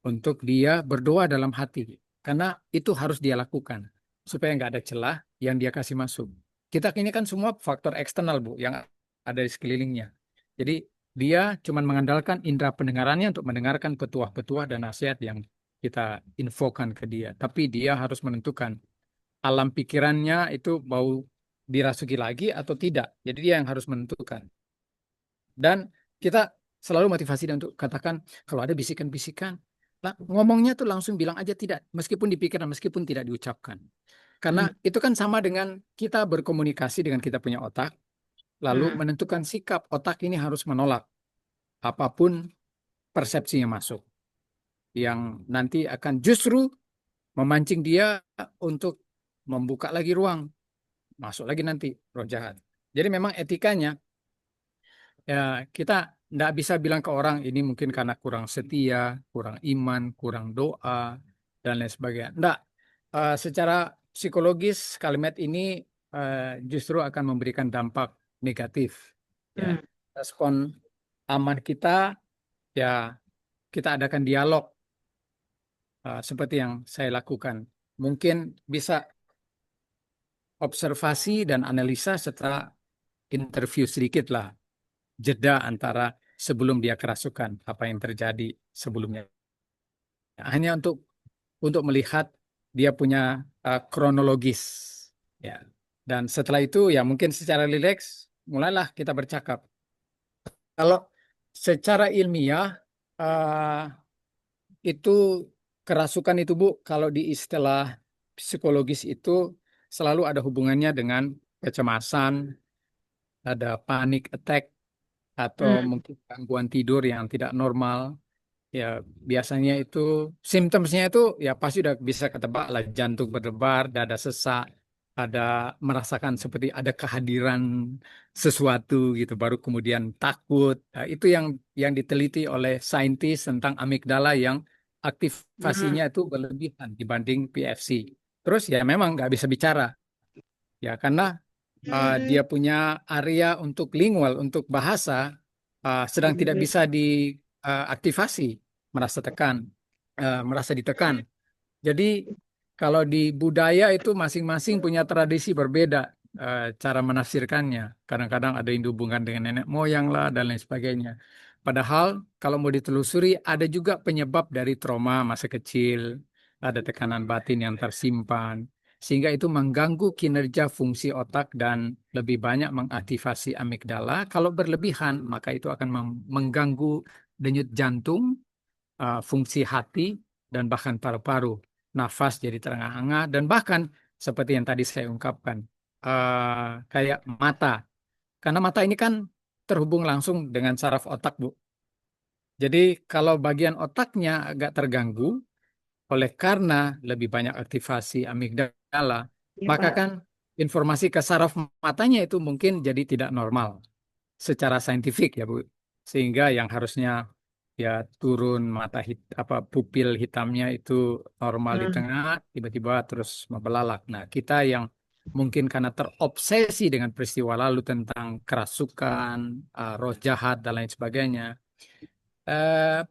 untuk dia berdoa dalam hati, karena itu harus dia lakukan supaya nggak ada celah yang dia kasih masuk. Kita ini kan semua faktor eksternal, Bu, yang ada di sekelilingnya. Jadi dia cuma mengandalkan indera pendengarannya untuk mendengarkan petuah-petuah dan nasihat yang kita infokan ke dia. Tapi dia harus menentukan alam pikirannya itu mau dirasuki lagi atau tidak. Jadi dia yang harus menentukan. Dan kita selalu motivasi dia untuk katakan, kalau ada bisikan-bisikan, ngomongnya tuh langsung bilang aja tidak, meskipun dipikiran, meskipun tidak diucapkan. Karena itu kan sama dengan kita berkomunikasi dengan kita punya otak, lalu menentukan sikap. Otak ini harus menolak apapun persepsinya masuk, yang nanti akan justru memancing dia untuk membuka lagi ruang, masuk lagi nanti roh jahat. Jadi memang etikanya, ya kita tidak bisa bilang ke orang ini mungkin karena kurang setia, kurang iman, kurang doa, dan lain sebagainya. Tidak. Secara psikologis kalimat ini justru akan memberikan dampak negatif. Ya. Respon aman kita, ya kita adakan dialog seperti yang saya lakukan. Mungkin bisa observasi dan analisa setelah interview sedikit lah, jeda antara sebelum dia kerasukan, apa yang terjadi sebelumnya. Hanya untuk melihat dia punya kronologis, ya. Dan setelah itu ya mungkin secara rileks mulailah kita bercakap. Kalau secara ilmiah itu kerasukan itu, Bu, kalau di istilah psikologis itu selalu ada hubungannya dengan kecemasan, ada panic attack, atau mungkin gangguan tidur yang tidak normal, ya biasanya itu simptomsnya itu ya pasti udah bisa ketebak lah, jantung berdebar, dada sesak, ada merasakan seperti ada kehadiran sesuatu gitu, baru kemudian takut. Nah, itu yang diteliti oleh saintis tentang amigdala yang Hmm. aktivasinya itu berlebihan dibanding PFC. Terus ya memang nggak bisa bicara ya karena dia punya area untuk lingual, untuk bahasa sedang tidak bisa diaktifasi, merasa tekan, merasa ditekan. Jadi kalau di budaya itu masing-masing punya tradisi berbeda cara menafsirkannya. Kadang-kadang ada yang dihubungkan dengan nenek moyang lah dan lain sebagainya. Padahal kalau mau ditelusuri ada juga penyebab dari trauma masa kecil, ada tekanan batin yang tersimpan, sehingga itu mengganggu kinerja fungsi otak dan lebih banyak mengaktifasi amigdala. Kalau berlebihan, maka itu akan mengganggu denyut jantung, fungsi hati, dan bahkan paru-paru. Nafas jadi terengah-engah, dan bahkan seperti yang tadi saya ungkapkan, kayak mata. Karena mata ini kan terhubung langsung dengan saraf otak, Bu. Jadi kalau bagian otaknya agak terganggu, oleh karena lebih banyak aktivasi amigdala, Iya, maka Pak. kan informasi ke saraf matanya itu mungkin jadi tidak normal secara saintifik ya Bu. Sehingga yang harusnya ya turun apa pupil hitamnya itu normal di Hmm. tengah, tiba-tiba terus membelalak. Nah, kita yang mungkin karena terobsesi dengan peristiwa lalu tentang kerasukan, roh jahat dan lain sebagainya,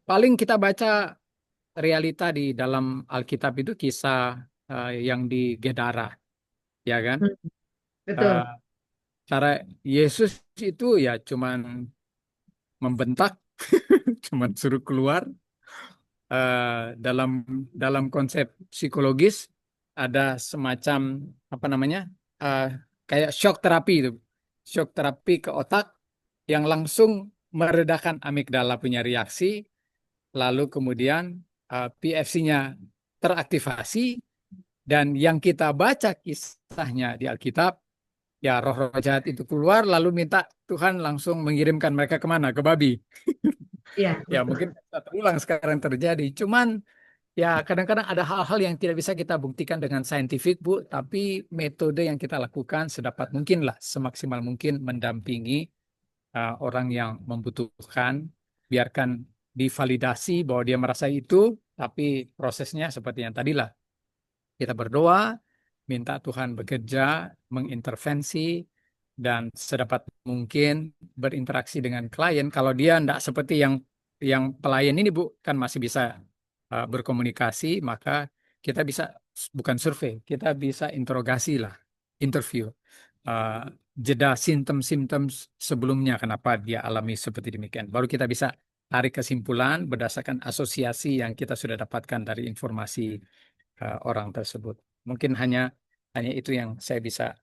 paling kita baca realita di dalam Alkitab itu kisah yang di Gedara, ya kan? Hmm. Eh, Betul. cara Yesus itu ya cuman membentak, cuman suruh keluar. Dalam dalam konsep psikologis ada semacam apa namanya eh, kayak shock terapi itu, shock terapi ke otak yang langsung meredakan amigdala punya reaksi, lalu kemudian PFC-nya teraktivasi dan yang kita baca kisahnya di Alkitab ya roh-roh jahat itu keluar lalu minta Tuhan langsung mengirimkan mereka kemana? Ke babi. Iya, Ya betul. mungkin bisa terulang sekarang terjadi. Cuman ya, kadang-kadang ada hal-hal yang tidak bisa kita buktikan dengan saintifik, Bu, tapi metode yang kita lakukan sedapat mungkin lah, semaksimal mungkin mendampingi orang yang membutuhkan, biarkan divalidasi bahwa dia merasa itu, tapi prosesnya seperti yang tadi lah. Kita berdoa, minta Tuhan bekerja, mengintervensi, dan sedapat mungkin berinteraksi dengan klien. Kalau dia tidak seperti yang pelayan ini, Bu, kan masih bisa berkomunikasi, maka kita bisa bukan survei, kita bisa interogasi lah, interview, uh, jeda simptom-simptom sebelumnya kenapa dia alami seperti demikian. Baru kita bisa tarik kesimpulan berdasarkan asosiasi yang kita sudah dapatkan dari informasi orang tersebut. Mungkin hanya itu yang saya bisa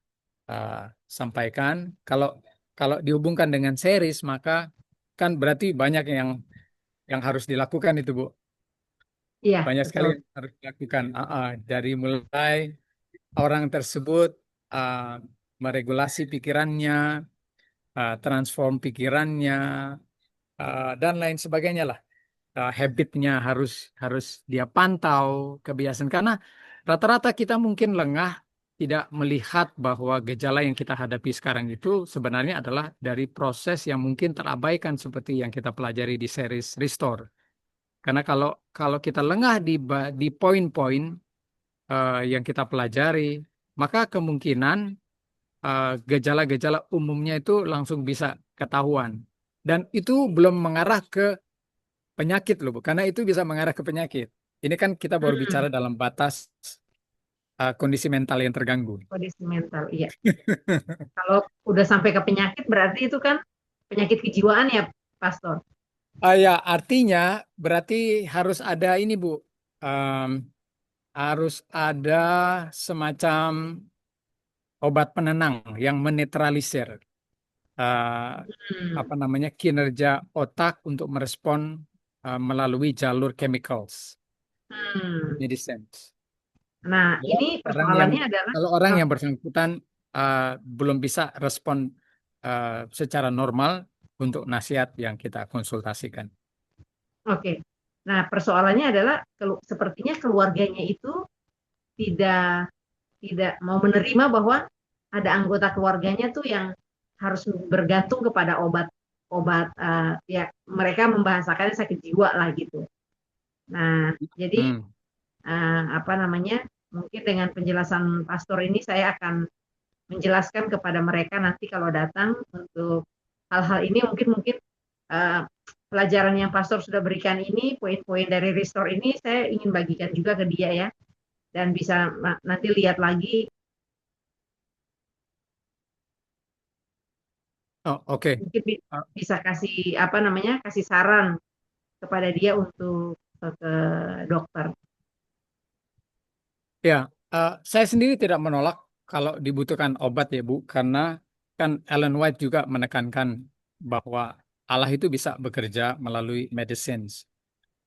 uh, sampaikan. Kalau kalau dihubungkan dengan series, maka kan berarti banyak yang harus dilakukan itu, Bu. Iya, Banyak sekali betul. yang harus dilakukan. Dari mulai orang tersebut uh, meregulasi pikirannya, transform pikirannya, dan lain sebagainya lah. Habitnya harus harus dia pantau, kebiasaan. Karena rata-rata kita mungkin lengah tidak melihat bahwa gejala yang kita hadapi sekarang itu sebenarnya adalah dari proses yang mungkin terabaikan seperti yang kita pelajari di series Restore. Karena kalau kalau kita lengah di poin-poin yang kita pelajari, maka kemungkinan gejala-gejala umumnya itu langsung bisa ketahuan. Dan itu belum mengarah ke penyakit loh, Bu. Karena itu bisa mengarah ke penyakit. Ini kan kita baru Hmm. bicara dalam batas kondisi mental yang terganggu. Kondisi mental, iya. Kalau udah sampai ke penyakit, berarti itu kan penyakit kejiwaan ya, Pastor. Ya, artinya berarti harus ada ini, Bu. Em, harus ada semacam obat penenang yang menetralisir Hmm. apa namanya kinerja otak untuk merespon melalui jalur chemicals, Hmm. medicines. Nah, Kalau ini orang yang persoalannya adalah, kalau orang oh, yang bersangkutan belum bisa respon secara normal untuk nasihat yang kita konsultasikan. oke. Nah, persoalannya adalah sepertinya keluarganya itu tidak tidak mau menerima bahwa ada anggota keluarganya tuh yang harus bergantung kepada obat ya mereka membahasakannya sakit jiwa lah gitu. Nah, jadi Hmm. apa namanya? Mungkin dengan penjelasan pastor ini saya akan menjelaskan kepada mereka nanti kalau datang untuk hal-hal ini mungkin mungkin uh, pelajaran yang pastor sudah berikan ini, poin-poin dari restore ini saya ingin bagikan juga ke dia ya dan bisa nanti lihat lagi Oh, oke. mungkin Uh, bisa kasih apa namanya kasih saran kepada dia untuk ke dokter. Ya, saya sendiri tidak menolak kalau dibutuhkan obat ya Bu, karena kan Ellen White juga menekankan bahwa Allah itu bisa bekerja melalui medicines.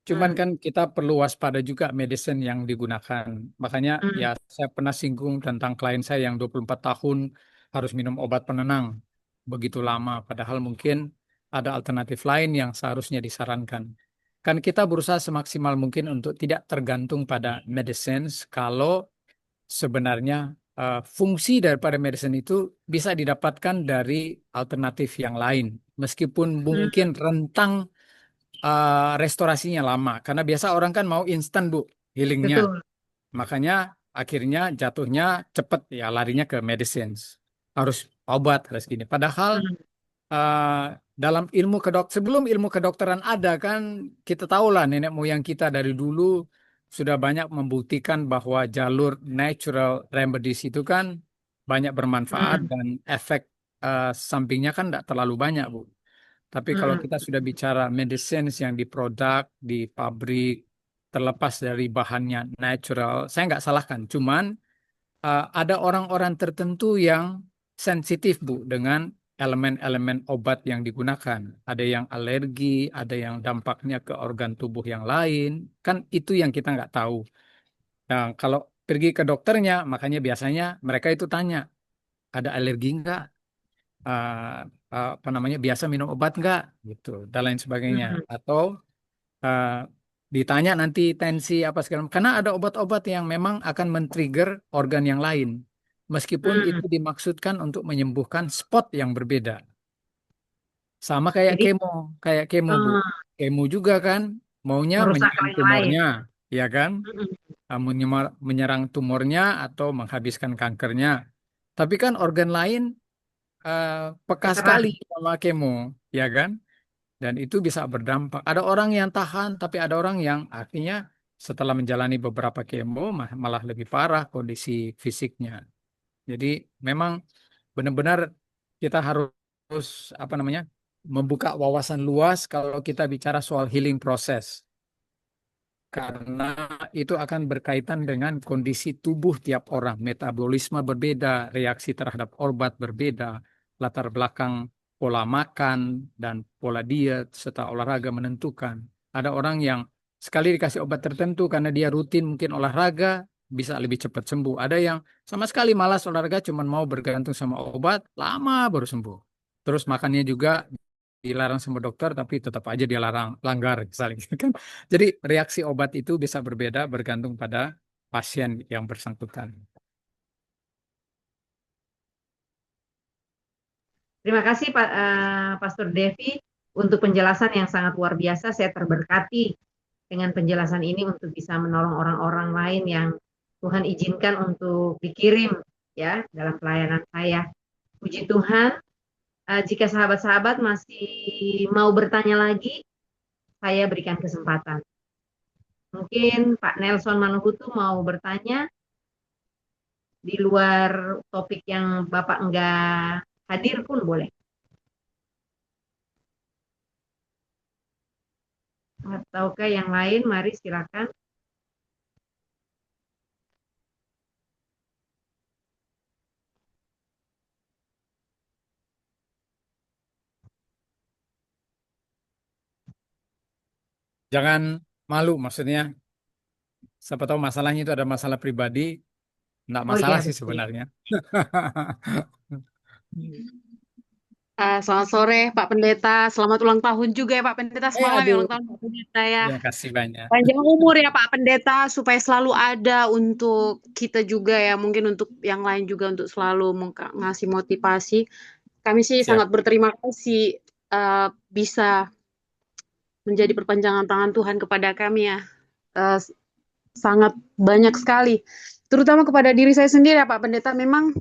Cuman Hmm, kan kita perlu waspada juga medicine yang digunakan. Makanya ya hmm, saya pernah singgung tentang klien saya yang 24 tahun harus minum obat penenang begitu lama. Padahal mungkin ada alternatif lain yang seharusnya disarankan. Kan kita berusaha semaksimal mungkin untuk tidak tergantung pada medicines kalau sebenarnya fungsi daripada medicine itu bisa didapatkan dari alternatif yang lain. Meskipun hmm, mungkin rentang restorasinya lama karena biasa orang kan mau instan Bu healingnya, betul. makanya akhirnya jatuhnya cepet ya larinya ke medicines, harus obat harus gini, padahal Hmm, eh, dalam ilmu sebelum ilmu kedokteran ada kan kita tahu lah nenek moyang kita dari dulu sudah banyak membuktikan bahwa jalur natural remedies itu kan banyak bermanfaat hmm, dan efek sampingnya kan tidak terlalu banyak Bu. Tapi kalau hmm, kita sudah bicara medicines yang diproduk di pabrik, terlepas dari bahannya natural, saya nggak salahkan. Cuman ada orang-orang tertentu yang sensitif, Bu, dengan elemen-elemen obat yang digunakan. Ada yang alergi, ada yang dampaknya ke organ tubuh yang lain. Kan itu yang kita nggak tahu. Nah, kalau pergi ke dokternya, makanya biasanya mereka itu tanya, ada alergi nggak? eh, apa namanya biasa minum obat nggak gitu dan lain sebagainya hmm, atau eh, ditanya nanti tensi apa segala macam karena ada obat-obat yang memang akan men-trigger organ yang lain meskipun hmm. itu dimaksudkan untuk menyembuhkan spot yang berbeda sama kayak Jadi kemo Bu, eh, kemo juga kan maunya merusak menyerang yang lain. tumornya ya kan. Hmm, Menyerang tumornya atau menghabiskan kankernya tapi kan organ lain eh, peka terserah. sekali sama kemo, ya kan? Dan itu bisa berdampak. Ada orang yang tahan, tapi ada orang yang artinya setelah menjalani beberapa kemo malah lebih parah kondisi fisiknya. Jadi memang benar-benar kita harus apa namanya membuka wawasan luas kalau kita bicara soal healing process. Karena itu akan berkaitan dengan kondisi tubuh tiap orang. Metabolisme berbeda, reaksi terhadap obat berbeda, latar belakang pola makan dan pola diet serta olahraga menentukan. Ada orang yang sekali dikasih obat tertentu karena dia rutin mungkin olahraga bisa lebih cepat sembuh. Ada yang sama sekali malas olahraga cuma mau bergantung sama obat, lama baru sembuh. Terus makannya juga dilarang sama dokter tapi tetap aja dia larang langgar misalnya gitu kan. Jadi reaksi obat itu bisa berbeda bergantung pada pasien yang bersangkutan. Terima kasih Pak Pastor Devi untuk penjelasan yang sangat luar biasa. Saya terberkati dengan penjelasan ini untuk bisa menolong orang-orang lain yang Tuhan izinkan untuk dikirim ya dalam pelayanan saya. Puji Tuhan. Jika sahabat-sahabat masih mau bertanya lagi, saya berikan kesempatan. Mungkin Pak Nelson Manuhutu mau bertanya di luar topik yang Bapak enggak hadir pun boleh. Ataukah yang lain, mari silakan. Jangan malu maksudnya. Siapa tahu masalahnya itu ada masalah pribadi, enggak Oh masalah iya, sih betul. sebenarnya. Selamat sore Pak Pendeta, selamat ulang tahun juga ya Pak Pendeta, semalam ya Aduh, ulang tahun Pak Pendeta ya. terima kasih banyak. Panjang umur ya Pak Pendeta, supaya selalu ada untuk kita juga ya, mungkin untuk yang lain juga untuk selalu ngasih motivasi. Kami sih Siap. sangat berterima kasih bisa menjadi perpanjangan tangan Tuhan kepada kami ya. Eh, Sangat banyak sekali, terutama kepada diri saya sendiri ya Pak Pendeta. Memang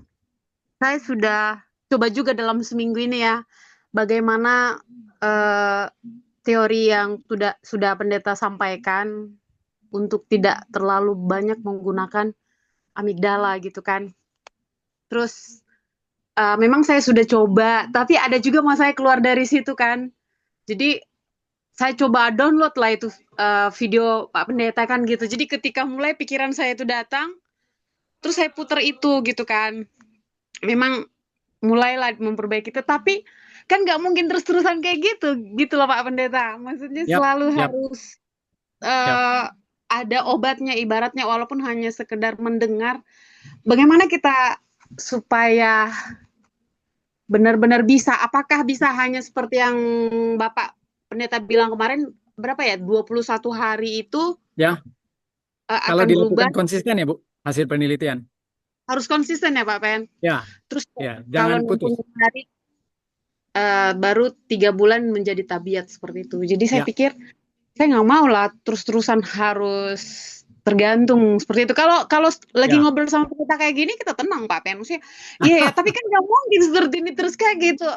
saya sudah coba juga dalam seminggu ini ya, bagaimana teori yang sudah pendeta sampaikan untuk tidak terlalu banyak menggunakan amigdala gitu kan. Terus memang saya sudah coba, tapi ada juga mau saya keluar dari situ kan. Jadi saya coba download lah itu video Pak Pendeta kan gitu. Jadi ketika mulai pikiran saya itu datang, terus saya putar itu gitu kan. Memang mulailah memperbaiki, tetapi kan nggak mungkin terus-terusan kayak gitu loh Pak Pendeta. Maksudnya Yap, selalu yap, harus yap. ada obatnya, ibaratnya walaupun hanya sekedar mendengar. Bagaimana kita supaya benar-benar bisa? Apakah bisa hanya seperti yang Bapak Pendeta bilang kemarin, berapa ya, 21 hari itu Ya, kalau akan berubah? dilakukan konsisten ya, Bu, hasil penelitian. Harus konsisten ya Pak Pen. Ya, Terus ya, kalau jangan putus. 60 hari baru 3 bulan menjadi tabiat seperti itu. Jadi saya Ya, pikir saya nggak mau lah terus-terusan harus tergantung seperti itu. Kalau lagi ya. ngobrol sama kita kayak gini, kita tenang Pak Pen. Maksudnya, iya ya, tapi kan nggak mungkin seperti ini terus kayak gitu.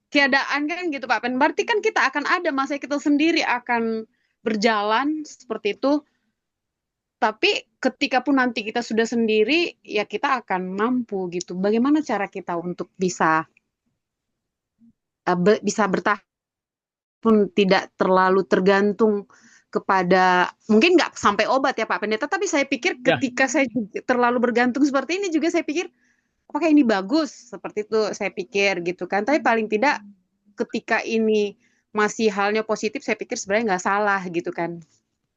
Keadaan kan gitu Pak Pen. Berarti kan kita akan ada masa kita sendiri akan berjalan seperti itu. Tapi ketika pun nanti kita sudah sendiri, ya kita akan mampu gitu. Bagaimana cara kita untuk bisa bertahan pun tidak terlalu tergantung kepada, mungkin nggak sampai obat ya Pak Pendeta, tapi saya pikir Ya, ketika saya terlalu bergantung seperti ini juga, saya pikir apakah ini bagus, seperti itu saya pikir gitu kan. Tapi paling tidak ketika ini masih halnya positif, saya pikir sebenarnya nggak salah gitu kan.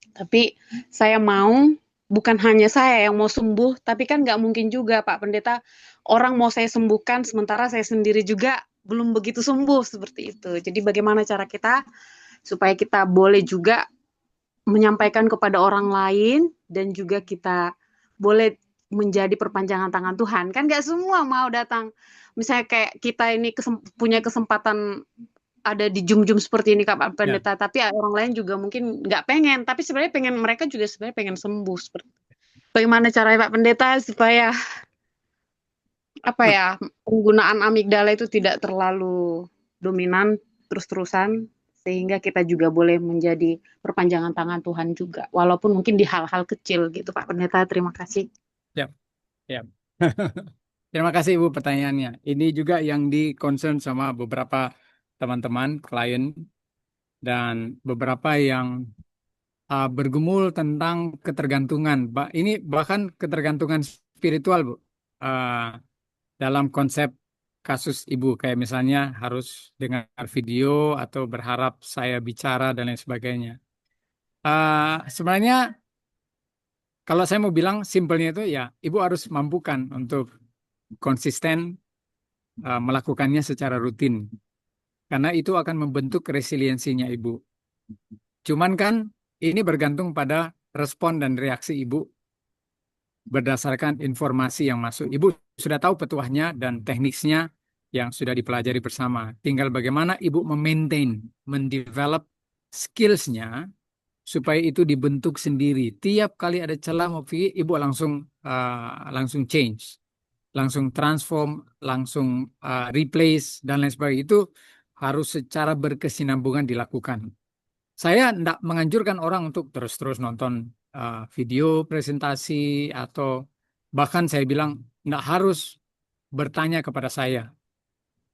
Tapi saya mau, bukan hanya saya yang mau sembuh, tapi kan nggak mungkin juga Pak Pendeta, orang mau saya sembuhkan sementara saya sendiri juga belum begitu sembuh seperti itu. Jadi bagaimana cara kita supaya kita boleh juga menyampaikan kepada orang lain, dan juga kita boleh menjadi perpanjangan tangan Tuhan. Kan nggak semua mau datang. Misalnya kayak kita ini punya kesempatan ada di Zoom seperti ini Kak ya. Pendeta, tapi orang lain juga mungkin nggak pengen, tapi sebenarnya pengen, mereka juga sebenarnya pengen sembuh seperti itu. Bagaimana caranya Pak Pendeta supaya apa Nah, ya, penggunaan amigdala itu tidak terlalu dominan terus-terusan, sehingga kita juga boleh menjadi perpanjangan tangan Tuhan juga, walaupun mungkin di hal-hal kecil gitu Pak Pendeta. Terima kasih. siap, siap. Terima kasih Ibu pertanyaannya. Ini juga yang di concern sama beberapa teman-teman, klien, dan beberapa yang bergumul tentang ketergantungan. Ini bahkan ketergantungan spiritual, Bu. Dalam konsep kasus Ibu, kayak misalnya harus dengar video atau berharap saya bicara dan lain sebagainya. Sebenarnya kalau saya mau bilang simpelnya itu ya, Ibu harus mampukan untuk konsisten melakukannya secara rutin. Karena itu akan membentuk resiliensinya Ibu. Cuman kan ini bergantung pada respon dan reaksi Ibu berdasarkan informasi yang masuk. Ibu sudah tahu petuahnya dan teknisnya yang sudah dipelajari bersama. Tinggal bagaimana Ibu memaintain, mendevelop skills-nya supaya itu dibentuk sendiri. Tiap kali ada celah mau pergi, Ibu langsung change, langsung transform, langsung replace dan lain sebagainya. Itu harus secara berkesinambungan dilakukan. Saya tidak menganjurkan orang untuk terus-terus nonton video presentasi, atau bahkan saya bilang tidak harus bertanya kepada saya.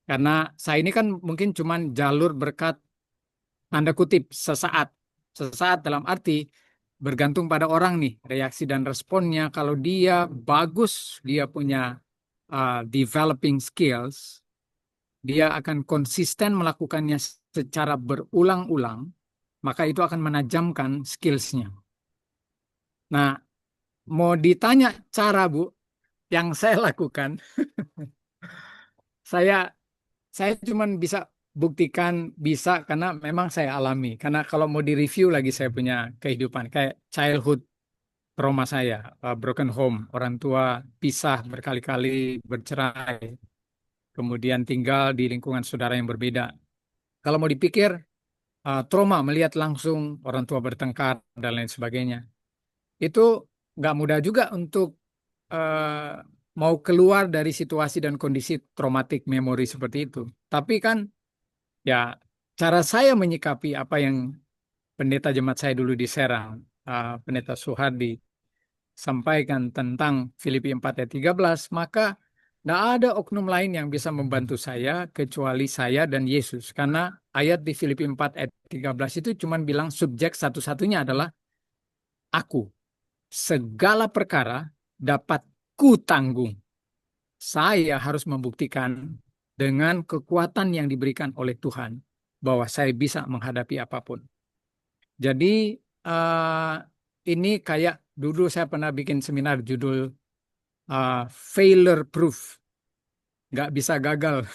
Karena saya ini kan mungkin cuma jalur berkat, tanda kutip, sesaat. Sesaat dalam arti bergantung pada orang nih, reaksi dan responnya. Kalau dia bagus, dia punya developing skills, dia akan konsisten melakukannya secara berulang-ulang, maka itu akan menajamkan skills-nya. Nah, mau ditanya cara, Bu, yang saya lakukan, saya Saya cuman bisa buktikan bisa karena memang saya alami. Karena kalau mau direview lagi saya punya kehidupan kayak childhood trauma saya, broken home, orang tua pisah berkali-kali, bercerai, kemudian tinggal di lingkungan saudara yang berbeda. Kalau mau dipikir, trauma melihat langsung orang tua bertengkar dan lain sebagainya. Itu nggak mudah juga untuk eh, mau keluar dari situasi dan kondisi traumatik memori seperti itu. Tapi kan ya cara saya menyikapi apa yang pendeta jemaat saya dulu di Serang, pendeta Suhardi, sampaikan tentang Filipi 4 ayat 13, maka tidak ada oknum lain yang bisa membantu saya kecuali saya dan Yesus. Karena ayat di Filipi 4 ayat 13 itu cuma bilang subjek satu-satunya adalah aku. Segala perkara dapat ku tanggung. Saya harus membuktikan dengan kekuatan yang diberikan oleh Tuhan bahwa saya bisa menghadapi apapun. Jadi ini kayak dulu saya pernah bikin seminar judul failure proof, nggak bisa gagal.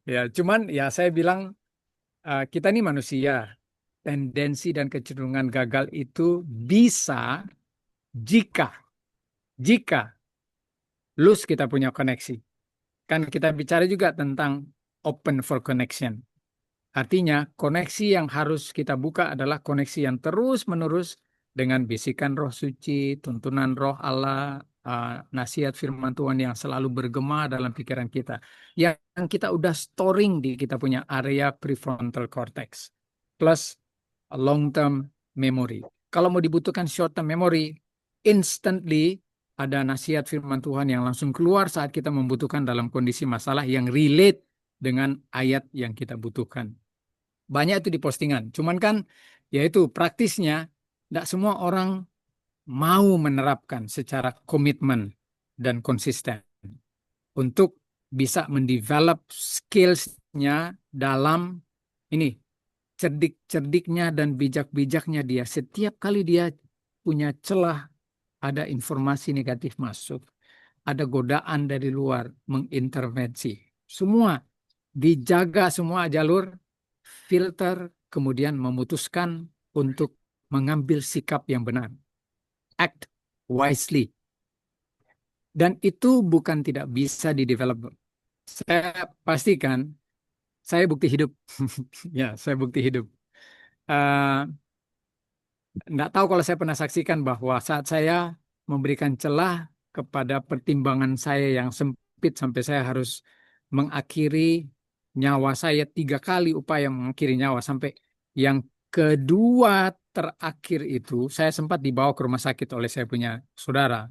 Ya, cuman ya saya bilang kita ini manusia, tendensi dan kecenderungan gagal itu bisa jika lose kita punya koneksi. Kan kita bicara juga tentang open for connection. Artinya koneksi yang harus kita buka adalah koneksi yang terus-menerus dengan bisikan Roh Suci, tuntunan Roh Allah, nasihat firman Tuhan yang selalu bergema dalam pikiran kita. Yang kita udah storing di kita punya area prefrontal cortex. Plus long term memory. Kalau mau dibutuhkan short term memory, instantly ada nasihat firman Tuhan yang langsung keluar saat kita membutuhkan dalam kondisi masalah yang relate dengan ayat yang kita butuhkan. Banyak itu di postingan. Cuman kan, yaitu praktisnya, tidak semua orang mau menerapkan secara komitmen dan konsisten untuk bisa mendevelop skills-nya dalam ini cerdik-cerdiknya dan bijak-bijaknya dia. Setiap kali dia punya celah, ada informasi negatif masuk, ada godaan dari luar mengintervensi. Semua dijaga, semua jalur filter, kemudian memutuskan untuk mengambil sikap yang benar. Act wisely. Dan itu bukan tidak bisa didevelop. Saya pastikan, saya bukti hidup. Ya, saya bukti hidup. Nggak tahu kalau saya pernah saksikan bahwa saat saya memberikan celah kepada pertimbangan saya yang sempit sampai saya harus mengakhiri nyawa saya 3 kali upaya mengakhiri nyawa sampai yang kedua terakhir itu saya sempat dibawa ke rumah sakit oleh saya punya saudara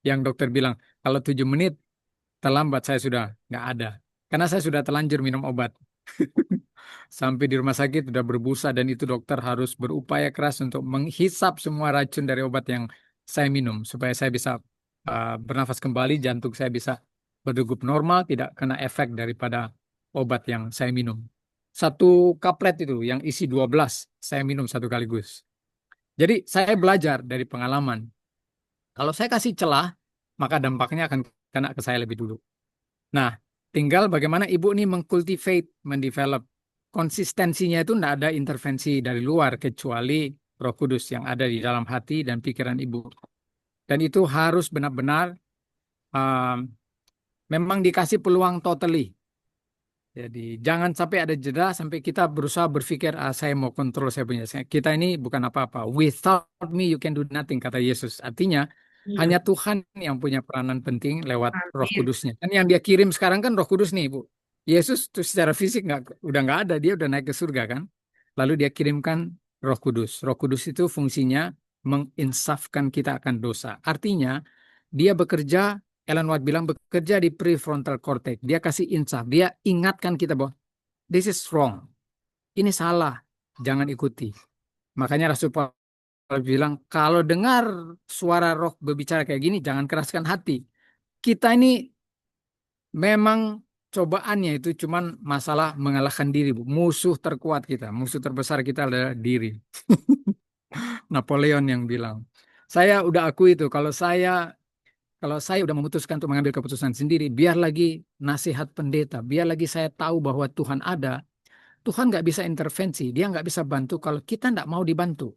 yang dokter bilang kalau 7 menit terlambat saya sudah nggak ada karena saya sudah terlanjur minum obat. Sampai di rumah sakit sudah berbusa dan itu dokter harus berupaya keras untuk menghisap semua racun dari obat yang saya minum supaya saya bisa bernafas kembali, jantung saya bisa berdegup normal, tidak kena efek daripada obat yang saya minum. 1 kaplet itu yang isi 12 saya minum 1 sekaligus. Jadi saya belajar dari pengalaman. Kalau saya kasih celah, maka dampaknya akan kena ke saya lebih dulu. Nah, tinggal bagaimana ibu ini mengkultivate, mendevelop konsistensinya itu tidak ada intervensi dari luar kecuali Roh Kudus yang ada di dalam hati dan pikiran ibu. Dan itu harus benar-benar memang dikasih peluang totally. Jadi jangan sampai ada jeda sampai kita berusaha berpikir saya mau kontrol saya punya. Kita ini bukan apa-apa. Without me you can do nothing kata Yesus. Artinya hanya Tuhan yang punya peranan penting lewat Roh Kudusnya. Dan yang dia kirim sekarang kan Roh Kudus nih, Bu. Yesus tuh secara fisik udah nggak ada, dia udah naik ke surga kan. Lalu dia kirimkan Roh Kudus. Roh Kudus itu fungsinya menginsafkan kita akan dosa. Artinya dia bekerja, Ellen White bilang bekerja di prefrontal cortex. Dia kasih insaf, dia ingatkan kita bahwa this is wrong. Ini salah, jangan ikuti. Makanya Rasul Paulus bilang kalau dengar suara roh berbicara kayak gini jangan keraskan hati. Kita ini memang cobaannya itu cuman masalah mengalahkan diri, Bu. Musuh terkuat kita, musuh terbesar kita adalah diri. Napoleon yang bilang. Saya udah akui itu kalau saya Kalau saya udah memutuskan untuk mengambil keputusan sendiri, biar lagi nasihat pendeta, biar lagi saya tahu bahwa Tuhan ada, Tuhan nggak bisa intervensi, dia nggak bisa bantu kalau kita nggak mau dibantu.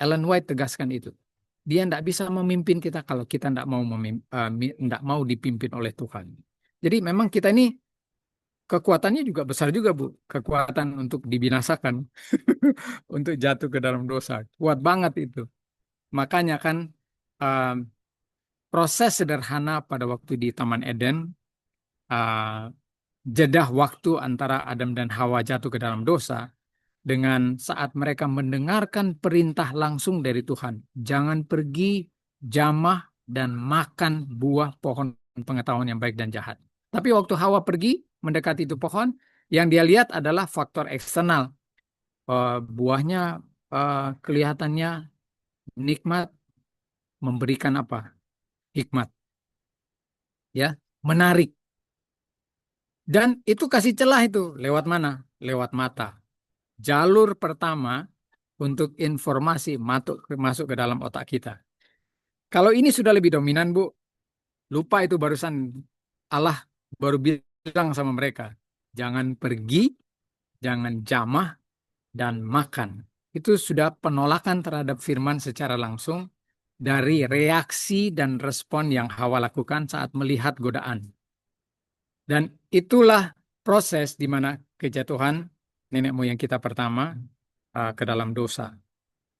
Ellen White tegaskan itu. Dia nggak bisa memimpin kita kalau kita nggak mau nggak mau dipimpin oleh Tuhan. Jadi memang kita ini kekuatannya juga besar juga, Bu. Kekuatan untuk dibinasakan, untuk jatuh ke dalam dosa. Kuat banget itu. Makanya kan um, proses sederhana pada waktu di Taman Eden, uh, jeda waktu antara Adam dan Hawa jatuh ke dalam dosa, dengan saat mereka mendengarkan perintah langsung dari Tuhan. Jangan pergi, jamah, dan makan buah pohon pengetahuan yang baik dan jahat. Tapi waktu Hawa pergi mendekati itu pohon, yang dia lihat adalah faktor eksternal. Buahnya kelihatannya nikmat, memberikan apa? Hikmat. Ya, menarik. Dan itu kasih celah itu. Lewat mana? Lewat mata. Jalur pertama untuk informasi masuk ke dalam otak kita. Kalau ini sudah lebih dominan, Bu, lupa itu barusan Allah baru bilang sama mereka, jangan pergi, jangan jamah, dan makan. Itu sudah penolakan terhadap firman secara langsung dari reaksi dan respon yang Hawa lakukan saat melihat godaan. Dan itulah proses di mana kejatuhan nenek moyang kita pertama ke dalam dosa.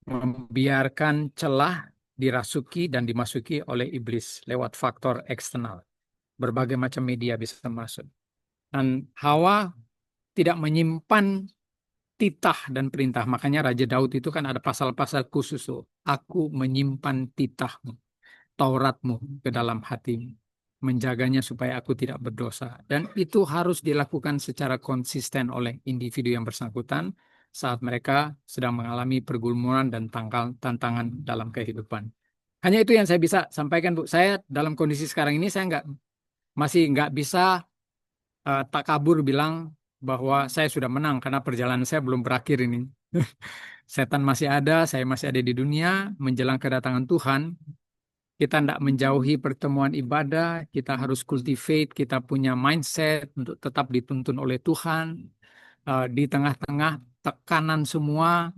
Membiarkan celah dirasuki dan dimasuki oleh iblis lewat faktor eksternal. Berbagai macam media bisa masuk. Dan Hawa tidak menyimpan titah dan perintah. Makanya Raja Daud itu kan ada pasal-pasal khusus tuh. Aku menyimpan titahmu, Tauratmu ke dalam hatimu. Menjaganya supaya aku tidak berdosa. Dan itu harus dilakukan secara konsisten oleh individu yang bersangkutan saat mereka sedang mengalami pergumulan dan tantangan dalam kehidupan. Hanya itu yang saya bisa sampaikan, Bu. Saya dalam kondisi sekarang ini saya masih nggak bisa tak kabur bilang bahwa saya sudah menang karena perjalanan saya belum berakhir ini. Setan masih ada, saya masih ada di dunia menjelang kedatangan Tuhan. Kita tidak menjauhi pertemuan ibadah, kita harus cultivate, kita punya mindset untuk tetap dituntun oleh Tuhan. Di tengah-tengah tekanan semua,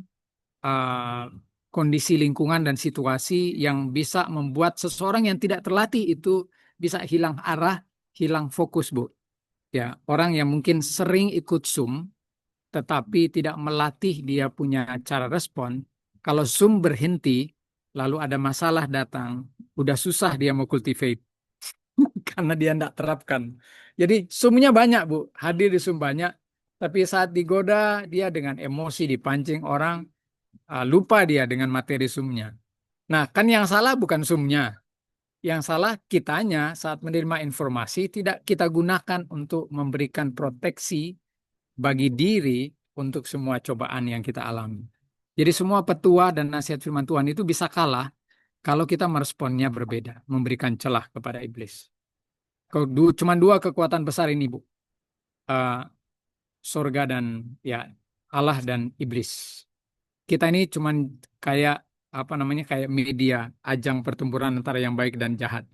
kondisi lingkungan dan situasi yang bisa membuat seseorang yang tidak terlatih itu bisa hilang arah, hilang fokus, Bu. Ya, orang yang mungkin sering ikut Zoom, tetapi tidak melatih dia punya cara respon, kalau Zoom berhenti, lalu ada masalah datang, udah susah dia mau cultivate karena dia tidak terapkan. Jadi Zoom-nya banyak, Bu. Hadir di Zoom banyak, tapi saat digoda dia dengan emosi dipancing orang, lupa dia dengan materi Zoom-nya. Nah, kan yang salah bukan Zoom-nya. Yang salah kitanya saat menerima informasi tidak kita gunakan untuk memberikan proteksi bagi diri untuk semua cobaan yang kita alami. Jadi semua petua dan nasihat firman Tuhan itu bisa kalah kalau kita meresponnya berbeda, memberikan celah kepada iblis. Cuma dua kekuatan besar ini, Bu. Surga dan ya Allah dan iblis. Kita ini cuma kayak kayak media, ajang pertempuran antara yang baik dan jahat.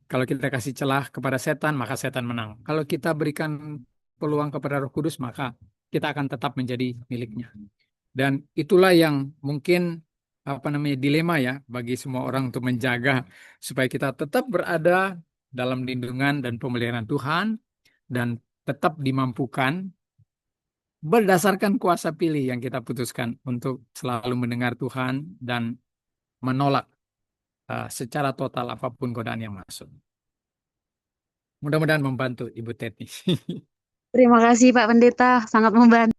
Kalau kita kasih celah kepada setan, maka setan menang. Kalau kita berikan peluang kepada Roh Kudus, maka kita akan tetap menjadi miliknya. Dan itulah yang mungkin dilema ya bagi semua orang untuk menjaga supaya kita tetap berada dalam lindungan dan pemeliharaan Tuhan dan tetap dimampukan berdasarkan kuasa pilih yang kita putuskan untuk selalu mendengar Tuhan dan menolak secara total apapun godaan yang masuk. Mudah-mudahan membantu Ibu Teti. Terima kasih Pak Pendeta, sangat membantu.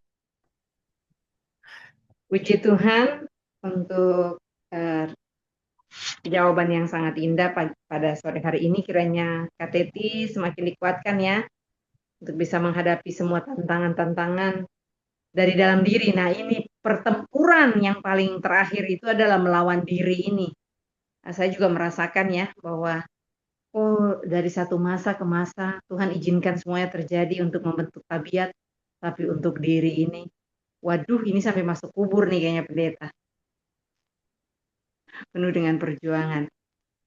Puji Tuhan untuk jawaban yang sangat indah pada sore hari ini. Kiranya Kak Teti semakin dikuatkan ya untuk bisa menghadapi semua tantangan-tantangan dari dalam diri. Nah, ini pertempuran yang paling terakhir itu adalah melawan diri ini. Nah, saya juga merasakan ya bahwa dari satu masa ke masa Tuhan izinkan semuanya terjadi untuk membentuk tabiat, tapi untuk diri ini, waduh, ini sampai masuk kubur nih kayaknya pendeta. Penuh dengan perjuangan.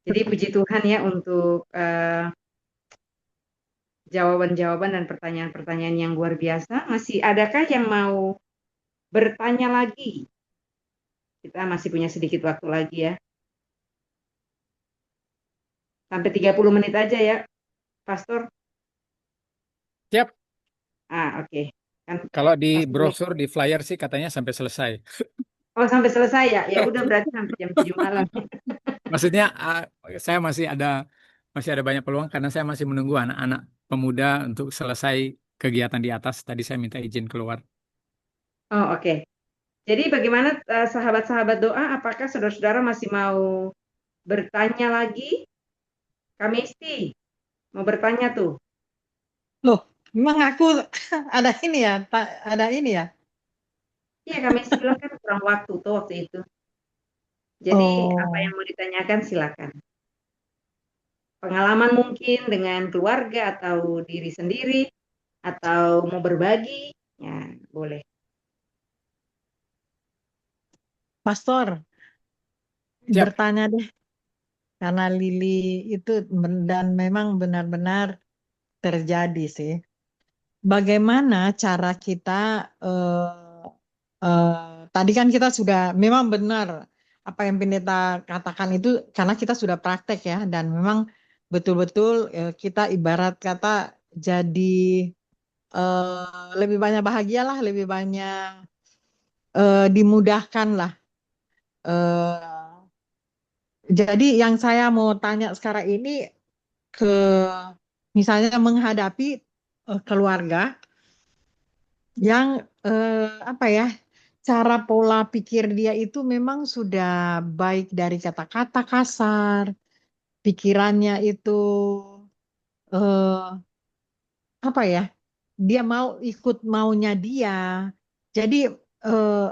Jadi puji Tuhan ya untuk jawaban-jawaban dan pertanyaan-pertanyaan yang luar biasa. Masih adakah yang mau bertanya lagi? Kita masih punya sedikit waktu lagi ya. Sampai 30 menit aja ya, Pastor. Siap. Oke. Kan Kalau di Pastor, brosur, di flyer sih katanya sampai selesai. oh sampai selesai ya? Ya udah berarti sampai jam 7 malam. Maksudnya saya masih ada banyak peluang karena saya masih menunggu anak-anak pemuda untuk selesai kegiatan di atas. Tadi saya minta izin keluar. Oh oke. Jadi bagaimana sahabat-sahabat doa? Apakah saudara-saudara masih mau bertanya lagi? Kamisti, mau bertanya tuh. Loh, memang aku ada ini ya, ada ini ya. Iya, Kamisti bilang kan kurang waktu tuh waktu itu. Jadi apa yang Oh, mau ditanyakan silakan. Pengalaman mungkin dengan keluarga atau diri sendiri atau mau berbagi, ya boleh. Pastor, Siap. bertanya deh, karena Lili itu dan memang benar-benar terjadi sih. Bagaimana cara kita, tadi kan kita sudah, memang benar apa yang pendeta katakan itu, karena kita sudah praktek ya, dan memang betul-betul kita ibarat kata jadi lebih banyak bahagialah, lebih banyak dimudahkan lah. Eh, jadi yang saya mau tanya sekarang ini ke misalnya menghadapi keluarga yang apa ya, cara pola pikir dia itu memang sudah baik dari kata-kata kasar, pikirannya itu eh, apa ya, dia mau ikut maunya dia. Jadi eh,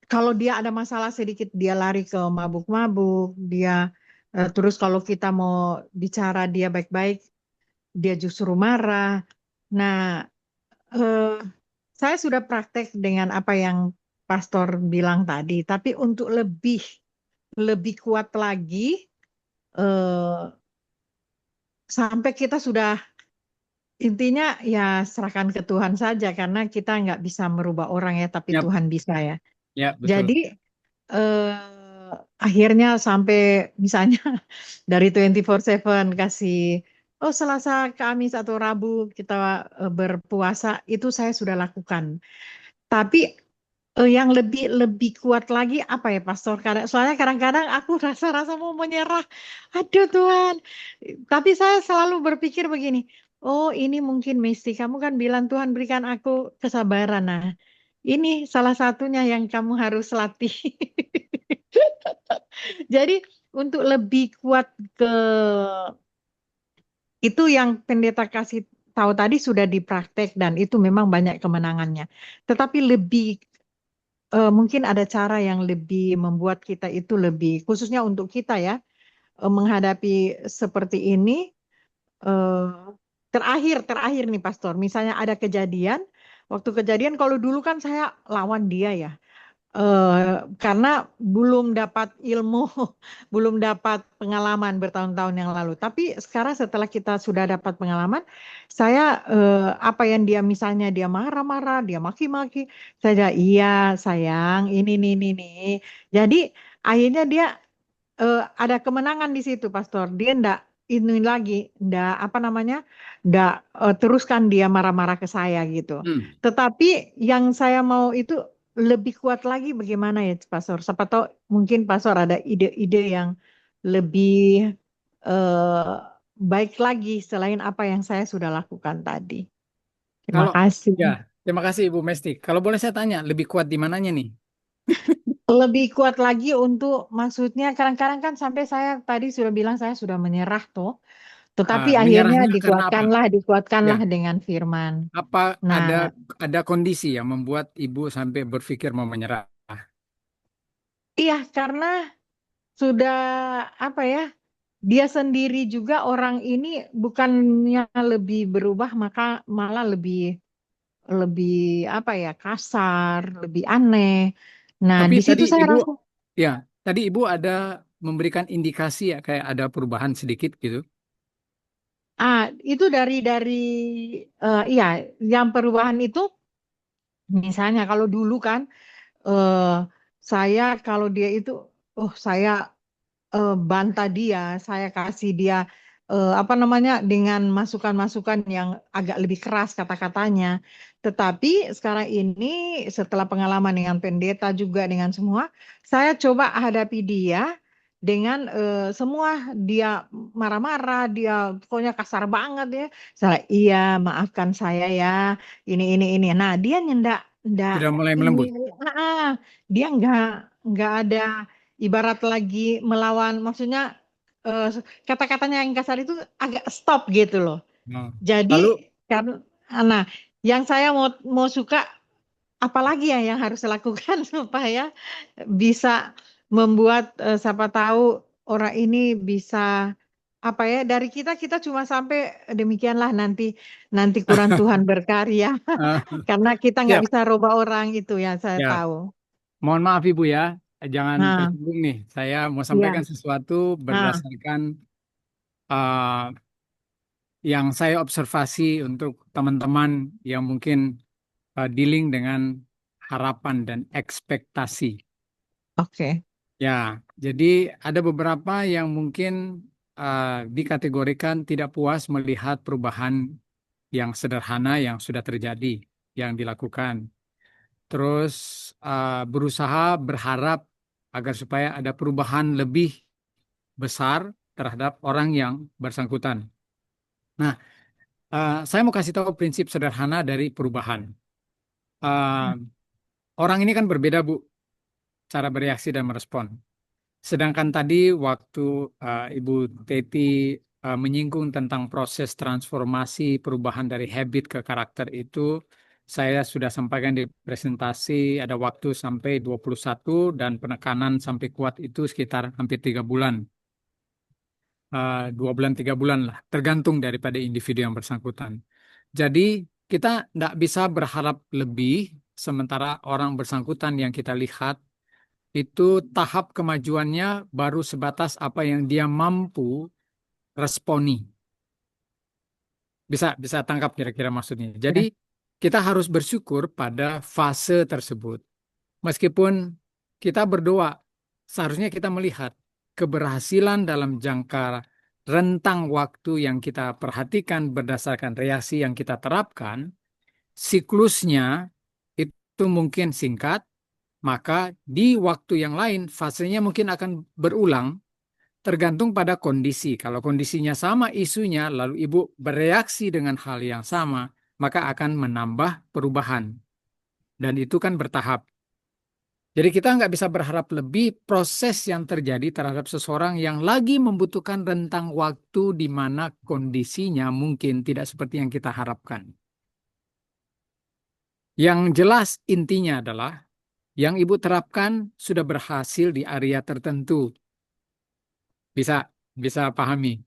kalau dia ada masalah sedikit dia lari ke mabuk-mabuk, dia terus kalau kita mau bicara dia baik-baik, dia justru marah. Nah, eh, saya sudah praktek dengan apa yang pastor bilang tadi, tapi untuk lebih lebih kuat lagi, eh, sampai kita sudah intinya ya serahkan ke Tuhan saja karena kita nggak bisa merubah orang ya, tapi Siap. Tuhan bisa ya. Ya, betul. Jadi akhirnya sampai misalnya dari 24/7 kasih, oh Selasa, Kamis atau Rabu kita berpuasa, itu saya sudah lakukan. Tapi yang lebih lebih kuat lagi apa ya Pastor? Soalnya kadang-kadang aku rasa-rasa mau menyerah. Aduh Tuhan. Tapi saya selalu berpikir begini, oh ini mungkin Mesti, kamu kan bilang Tuhan berikan aku kesabaran. Nah, ini salah satunya yang kamu harus latih. Jadi untuk lebih kuat ke itu yang pendeta kasih tahu tadi sudah dipraktek dan itu memang banyak kemenangannya. Tetapi lebih mungkin ada cara yang lebih membuat kita itu lebih khususnya untuk kita ya menghadapi seperti ini. eh, terakhir nih Pastor, misalnya ada kejadian, waktu kejadian kalau dulu kan saya lawan dia ya. Karena belum dapat ilmu, belum dapat pengalaman bertahun-tahun yang lalu. Tapi sekarang setelah kita sudah dapat pengalaman, saya apa yang dia misalnya dia marah-marah, dia maki-maki, saya iya sayang, ini. Jadi akhirnya dia ada kemenangan di situ, Pastor. Dia ndak ini lagi, ndak apa namanya, ndak teruskan dia marah-marah ke saya gitu. Hmm. Tetapi yang saya mau itu lebih kuat lagi bagaimana ya, Pastor? Siapa tahu mungkin Pastor ada ide-ide yang lebih eh, baik lagi selain apa yang saya sudah lakukan tadi. Terima Kalau kasih. ya, terima kasih Ibu Mesti. Kalau boleh saya tanya, lebih kuat di mananya nih? Lebih kuat lagi untuk maksudnya kadang-kadang kan sampai saya tadi sudah bilang saya sudah menyerah tuh. Tetapi akhirnya Menyerahnya karena apa? dikuatkanlah Ya, dengan firman. apa Nah, ada kondisi yang membuat Ibu sampai berpikir mau menyerah? iya karena sudah apa ya, dia sendiri juga orang ini bukannya lebih berubah, maka malah lebih lebih apa ya, kasar, lebih aneh. Nah, Tapi di tadi situ saya Ibu, rasa, ya, tadi Ibu ada memberikan indikasi ya kayak ada perubahan sedikit gitu? Itu dari iya, yang perubahan itu misalnya kalau dulu kan eh saya kalau dia itu saya bantah dia, saya kasih dia apa namanya dengan masukan-masukan yang agak lebih keras kata-katanya. Tetapi sekarang ini setelah pengalaman dengan pendeta juga dengan semua, saya coba hadapi dia dengan semua dia marah-marah, dia pokoknya kasar banget ya. Saya iya maafkan saya ya, ini. Nah dia ndak Sudah mulai ini, melembut. dia nggak ada ibarat lagi melawan, maksudnya eh, kata-katanya yang kasar itu agak stop gitu loh. Nah, Jadi lalu karena nah yang saya mau suka apalagi ya yang harus dilakukan supaya bisa membuat siapa tahu orang ini bisa apa ya dari kita cuma sampai demikianlah nanti kurang Tuhan berkarya eh, karena kita nggak siap bisa rubah orang itu ya saya ya. tahu. Mohon maaf Ibu ya, jangan Nah, tersinggung nih. Saya mau iya. sampaikan sesuatu Nah, berdasarkan eh, yang saya observasi untuk teman-teman yang mungkin dealing dengan harapan dan ekspektasi. oke. Ya, jadi ada beberapa yang mungkin dikategorikan tidak puas melihat perubahan yang sederhana yang sudah terjadi, yang dilakukan. Terus berusaha berharap agar supaya ada perubahan lebih besar terhadap orang yang bersangkutan. Nah, saya mau kasih tahu prinsip sederhana dari perubahan. Eh, Orang ini kan berbeda, Bu, cara bereaksi dan merespon. Sedangkan tadi waktu Ibu Teti menyinggung tentang proses transformasi perubahan dari habit ke karakter itu, saya sudah sampaikan di presentasi ada waktu sampai 21 dan penekanan sampai kuat itu sekitar hampir 3 bulan. 2 bulan, 3 bulan lah, tergantung daripada individu yang bersangkutan. Jadi kita tidak bisa berharap lebih, sementara orang bersangkutan yang kita lihat itu tahap kemajuannya baru sebatas apa yang dia mampu responi. Bisa tangkap kira-kira maksudnya. Jadi Ya. kita harus bersyukur pada fase tersebut. Meskipun kita berdoa, seharusnya kita melihat keberhasilan dalam jangka rentang waktu yang kita perhatikan berdasarkan reaksi yang kita terapkan, siklusnya itu mungkin singkat, maka di waktu yang lain fasenya mungkin akan berulang tergantung pada kondisi. Kalau kondisinya sama isunya, lalu ibu bereaksi dengan hal yang sama, maka akan menambah perubahan. Dan itu kan bertahap. Jadi kita nggak bisa berharap lebih proses yang terjadi terhadap seseorang yang lagi membutuhkan rentang waktu di mana kondisinya mungkin tidak seperti yang kita harapkan. Yang jelas intinya adalah yang ibu terapkan sudah berhasil di area tertentu. Bisa bisa pahami.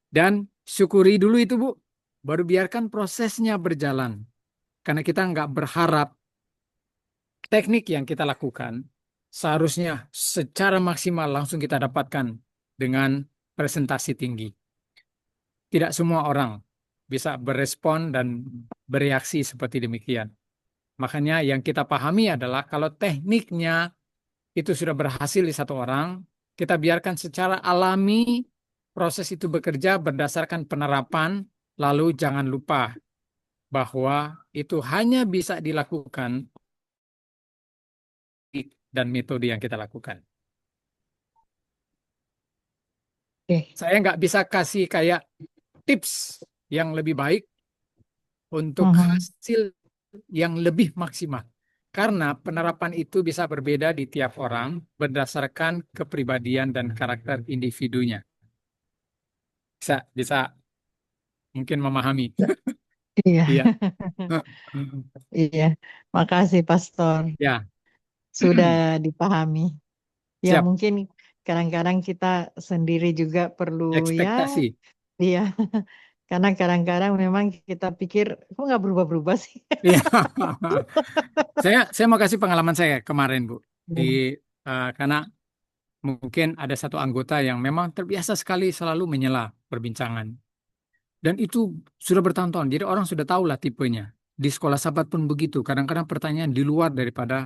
Dan syukuri dulu itu, Bu. Baru biarkan prosesnya berjalan. Karena kita nggak berharap teknik yang kita lakukan seharusnya secara maksimal langsung kita dapatkan dengan presentasi tinggi. Tidak semua orang bisa berespon dan bereaksi seperti demikian. Makanya yang kita pahami adalah kalau tekniknya itu sudah berhasil di satu orang, kita biarkan secara alami proses itu bekerja berdasarkan penerapan, lalu jangan lupa bahwa itu hanya bisa dilakukan dan metode yang kita lakukan. Oke. Saya nggak bisa kasih kayak tips yang lebih baik untuk Mhm. hasil yang lebih maksimal. Karena penerapan itu bisa berbeda di tiap orang berdasarkan kepribadian dan karakter individunya. Bisa mungkin memahami. Iya, Iya. iya. Makasih, Pastor. Ya, Sudah dipahami. Ya, siap. mungkin kadang-kadang kita sendiri juga perlu ya, Ekspektasi. iya. Karena kadang-kadang memang kita pikir, kok nggak berubah-berubah sih? Iya. Saya mau kasih pengalaman saya kemarin, Bu. Iya. Karena mungkin ada satu anggota yang memang terbiasa sekali selalu menyela perbincangan. Dan itu sudah bertahun-tahun. Jadi orang sudah tahu lah tipenya. Di sekolah sahabat pun begitu. Kadang-kadang pertanyaan di luar daripada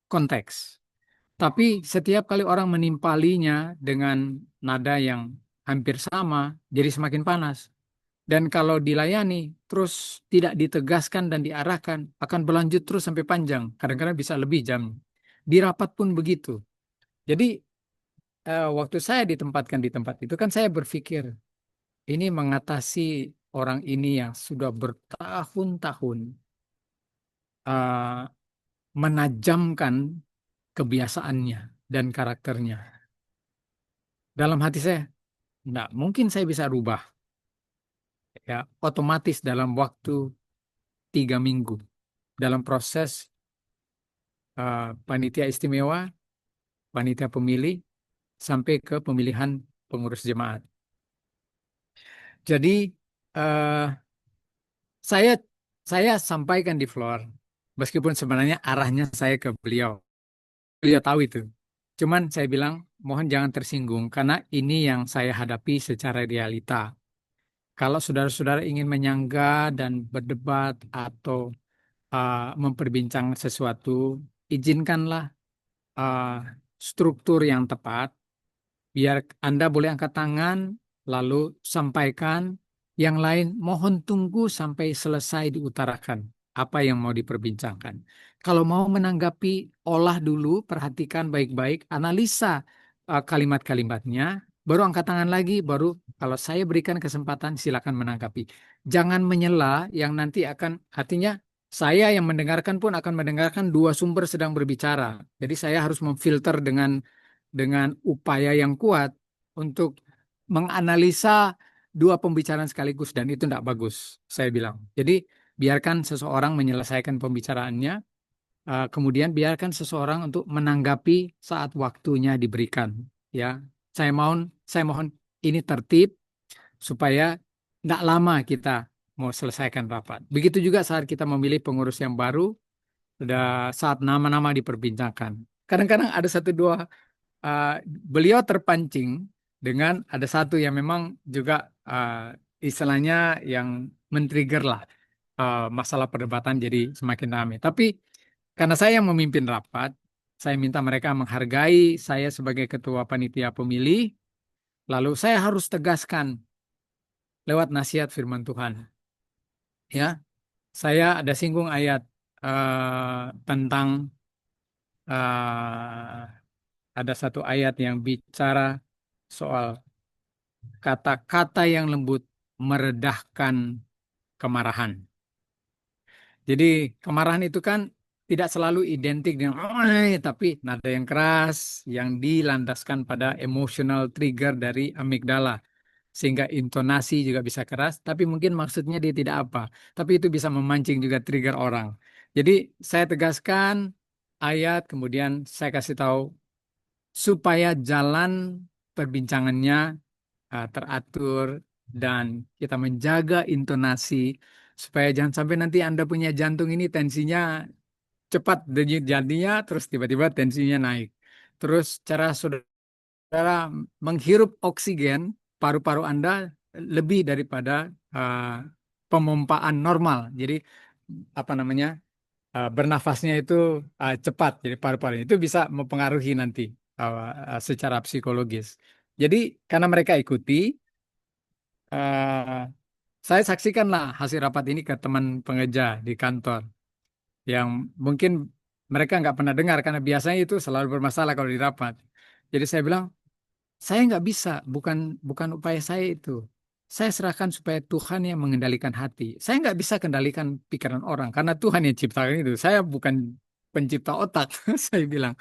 konteks. Tapi setiap kali orang menimpalinya dengan nada yang hampir sama, jadi semakin panas. Dan kalau dilayani, terus tidak ditegaskan dan diarahkan, akan berlanjut terus sampai panjang. Kadang-kadang bisa lebih jam. Di rapat pun begitu. Jadi waktu saya ditempatkan di tempat itu kan saya berpikir, ini mengatasi orang ini yang sudah bertahun-tahun eh, menajamkan kebiasaannya dan karakternya. Dalam hati saya, enggak mungkin saya bisa rubah. Ya, otomatis dalam waktu 3 minggu. Dalam proses panitia istimewa, panitia pemilih, sampai ke pemilihan pengurus jemaat. Jadi eh, saya sampaikan di floor, meskipun sebenarnya arahnya saya ke beliau. Beliau tahu itu. Cuman saya bilang, mohon jangan tersinggung, karena ini yang saya hadapi secara realita. Kalau saudara-saudara ingin menyangga dan berdebat atau memperbincang sesuatu, izinkanlah uh, struktur yang tepat, biar Anda boleh angkat tangan, lalu sampaikan. Yang lain, mohon tunggu sampai selesai diutarakan apa yang mau diperbincangkan. Kalau mau menanggapi, olah dulu, perhatikan baik-baik, analisa kalimat-kalimatnya, baru angkat tangan lagi, baru kalau saya berikan kesempatan, silakan menanggapi. Jangan menyela yang nanti akan, artinya saya yang mendengarkan pun akan mendengarkan dua sumber sedang berbicara. Jadi saya harus memfilter dengan upaya yang kuat untuk menganalisa dua pembicaraan sekaligus, dan itu tidak bagus, saya bilang. Jadi biarkan seseorang menyelesaikan pembicaraannya, kemudian biarkan seseorang untuk menanggapi saat waktunya diberikan. Ya, saya mohon ini tertib supaya tidak lama kita mau selesaikan rapat. Begitu juga saat kita memilih pengurus yang baru, sudah saat nama-nama diperbincangkan. Kadang-kadang ada satu dua beliau terpancing dengan ada satu yang memang juga istilahnya yang men-trigger lah masalah perdebatan jadi semakin ramai. Tapi karena saya yang memimpin rapat, saya minta mereka menghargai saya sebagai ketua panitia pemilih, lalu saya harus tegaskan lewat nasihat firman Tuhan. Ya, saya ada singgung ayat tentang ada satu ayat yang bicara soal kata-kata yang lembut meredahkan kemarahan. Jadi kemarahan itu kan tidak selalu identik dengan tapi nada yang keras yang dilandaskan pada emotional trigger dari amigdala. Sehingga intonasi juga bisa keras, tapi mungkin maksudnya dia tidak apa. Tapi itu bisa memancing juga trigger orang. Jadi saya tegaskan ayat, kemudian saya kasih tahu supaya jalan perbincangannya teratur dan kita menjaga intonasi supaya jangan sampai nanti Anda punya jantung ini tensinya cepat denyut jadinya terus tiba-tiba tensinya naik. Terus cara saudara menghirup oksigen paru-paru Anda lebih daripada uh, pemompaan normal. Jadi apa namanya? Bernafasnya itu cepat, jadi paru-paru itu bisa mempengaruhi nanti secara psikologis. Jadi karena mereka ikuti, saya saksikanlah hasil rapat ini ke teman pengeja di kantor yang mungkin mereka nggak pernah dengar karena biasanya itu selalu bermasalah kalau di rapat. Jadi saya bilang, saya nggak bisa, bukan bukan upaya saya itu. Saya serahkan supaya Tuhan yang mengendalikan hati. Saya nggak bisa kendalikan pikiran orang karena Tuhan yang ciptakan itu. Saya bukan pencipta otak, saya bilang.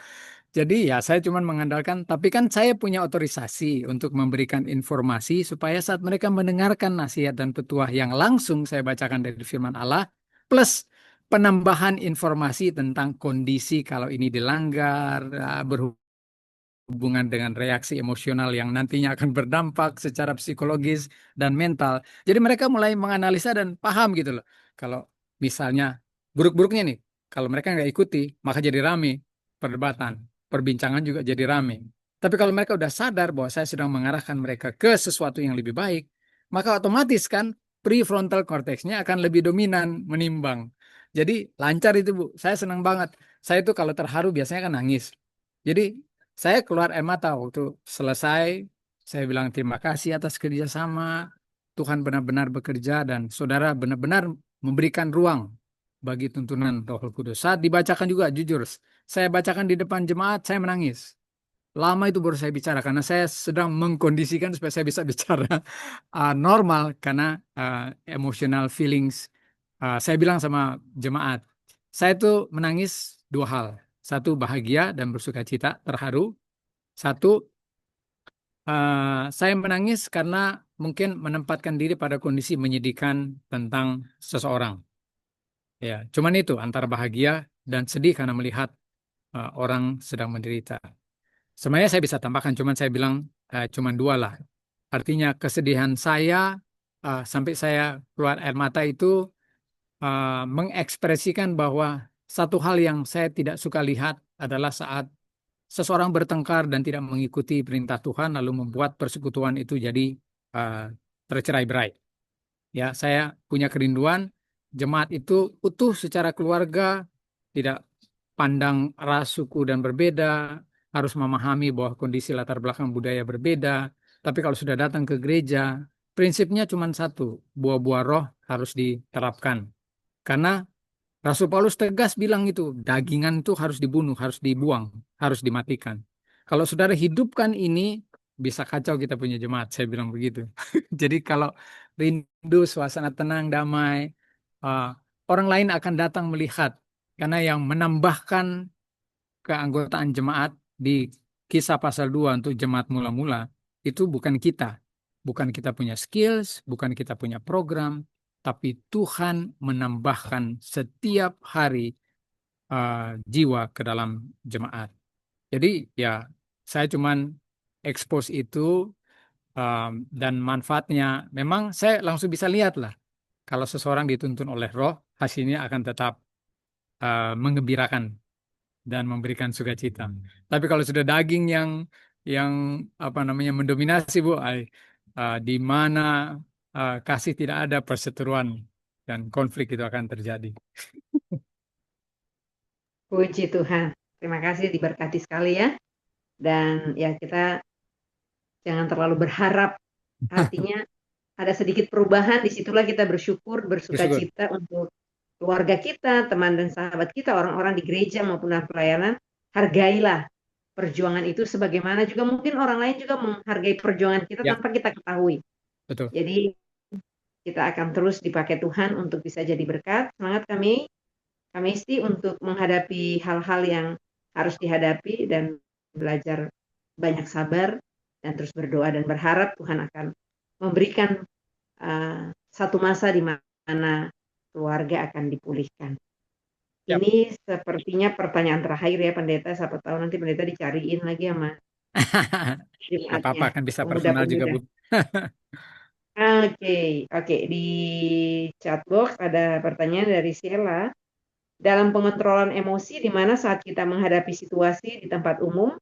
Jadi ya saya cuma mengandalkan, tapi kan saya punya otorisasi untuk memberikan informasi supaya saat mereka mendengarkan nasihat dan petuah yang langsung saya bacakan dari firman Allah, plus penambahan informasi tentang kondisi kalau ini dilanggar, berhubungan dengan reaksi emosional yang nantinya akan berdampak secara psikologis dan mental. Jadi mereka mulai menganalisa dan paham gitu loh. Kalau misalnya buruk-buruknya nih, kalau mereka nggak ikuti, maka jadi rame perdebatan. perbincangan juga jadi rame. Tapi kalau mereka udah sadar bahwa saya sedang mengarahkan mereka ke sesuatu yang lebih baik, maka otomatis kan prefrontal cortexnya akan lebih dominan menimbang. Jadi lancar itu Bu. Saya senang banget. Saya itu kalau terharu biasanya kan nangis. Jadi saya keluar air mata waktu selesai. Saya bilang terima kasih atas kerjasama. Tuhan benar-benar bekerja dan saudara benar-benar memberikan ruang bagi tuntunan Roh Kudus. Saat dibacakan juga jujur, saya bacakan di depan jemaat, saya menangis. Lama itu baru saya bicara karena saya sedang mengkondisikan supaya saya bisa bicara normal karena emotional feelings. Saya bilang sama jemaat, saya tuh menangis dua hal. Satu bahagia dan bersuka cita, terharu. Satu, saya menangis karena mungkin menempatkan diri pada kondisi menyedihkan tentang seseorang. Ya, cuman itu antara bahagia dan sedih karena melihat orang sedang menderita. Sebenarnya saya bisa tambahkan, cuman saya bilang cuman dua lah. Artinya kesedihan saya sampai saya keluar air mata itu mengekspresikan bahwa satu hal yang saya tidak suka lihat adalah saat seseorang bertengkar dan tidak mengikuti perintah Tuhan lalu membuat persekutuan itu jadi tercerai-berai. Ya, saya punya kerinduan jemaat itu utuh secara keluarga, tidak pandang ras, suku dan berbeda, harus memahami bahwa kondisi latar belakang budaya berbeda. Tapi kalau sudah datang ke gereja, prinsipnya cuma satu, buah-buah roh harus diterapkan. Karena Rasul Paulus tegas bilang itu, dagingan itu harus dibunuh, harus dibuang, harus dimatikan. Kalau saudara hidupkan ini, bisa kacau kita punya jemaat, saya bilang begitu. Jadi kalau rindu, suasana tenang, damai, uh, orang lain akan datang melihat. Karena yang menambahkan keanggotaan jemaat di Kisah pasal 2 untuk jemaat mula-mula, itu bukan kita. Bukan kita punya skills, bukan kita punya program, tapi Tuhan menambahkan setiap hari jiwa ke dalam jemaat. Jadi ya saya cuman expose itu dan manfaatnya. Memang saya langsung bisa lihat lah. Kalau seseorang dituntun oleh roh, hasilnya akan tetap menggembirakan dan memberikan sukacita. Tapi kalau sudah daging yang apa namanya mendominasi Bu, di mana kasih tidak ada, perseteruan dan konflik itu akan terjadi. Puji Tuhan. Terima kasih, diberkati sekali ya. Dan ya kita jangan terlalu berharap. Artinya ada sedikit perubahan, disitulah kita bersyukur, bersuka Bersyukur. cita untuk keluarga kita, teman dan sahabat kita, orang-orang di gereja maupun dalam pelayanan. Hargailah perjuangan itu sebagaimana juga mungkin orang lain juga menghargai perjuangan kita Ya, tanpa kita ketahui. betul. Jadi kita akan terus dipakai Tuhan untuk bisa jadi berkat. Semangat kami isti untuk menghadapi hal-hal yang harus dihadapi dan belajar banyak sabar dan terus berdoa dan berharap Tuhan akan memberikan satu masa di mana keluarga akan dipulihkan. Yap. Ini sepertinya pertanyaan terakhir ya Pendeta, siapa tahu nanti Pendeta dicariin lagi sama Gak apa-apa, jemaatnya, kan bisa personal juga Bu. Oke. Di chatbox ada pertanyaan dari Sheila. Dalam pengontrolan emosi di mana saat kita menghadapi situasi di tempat umum,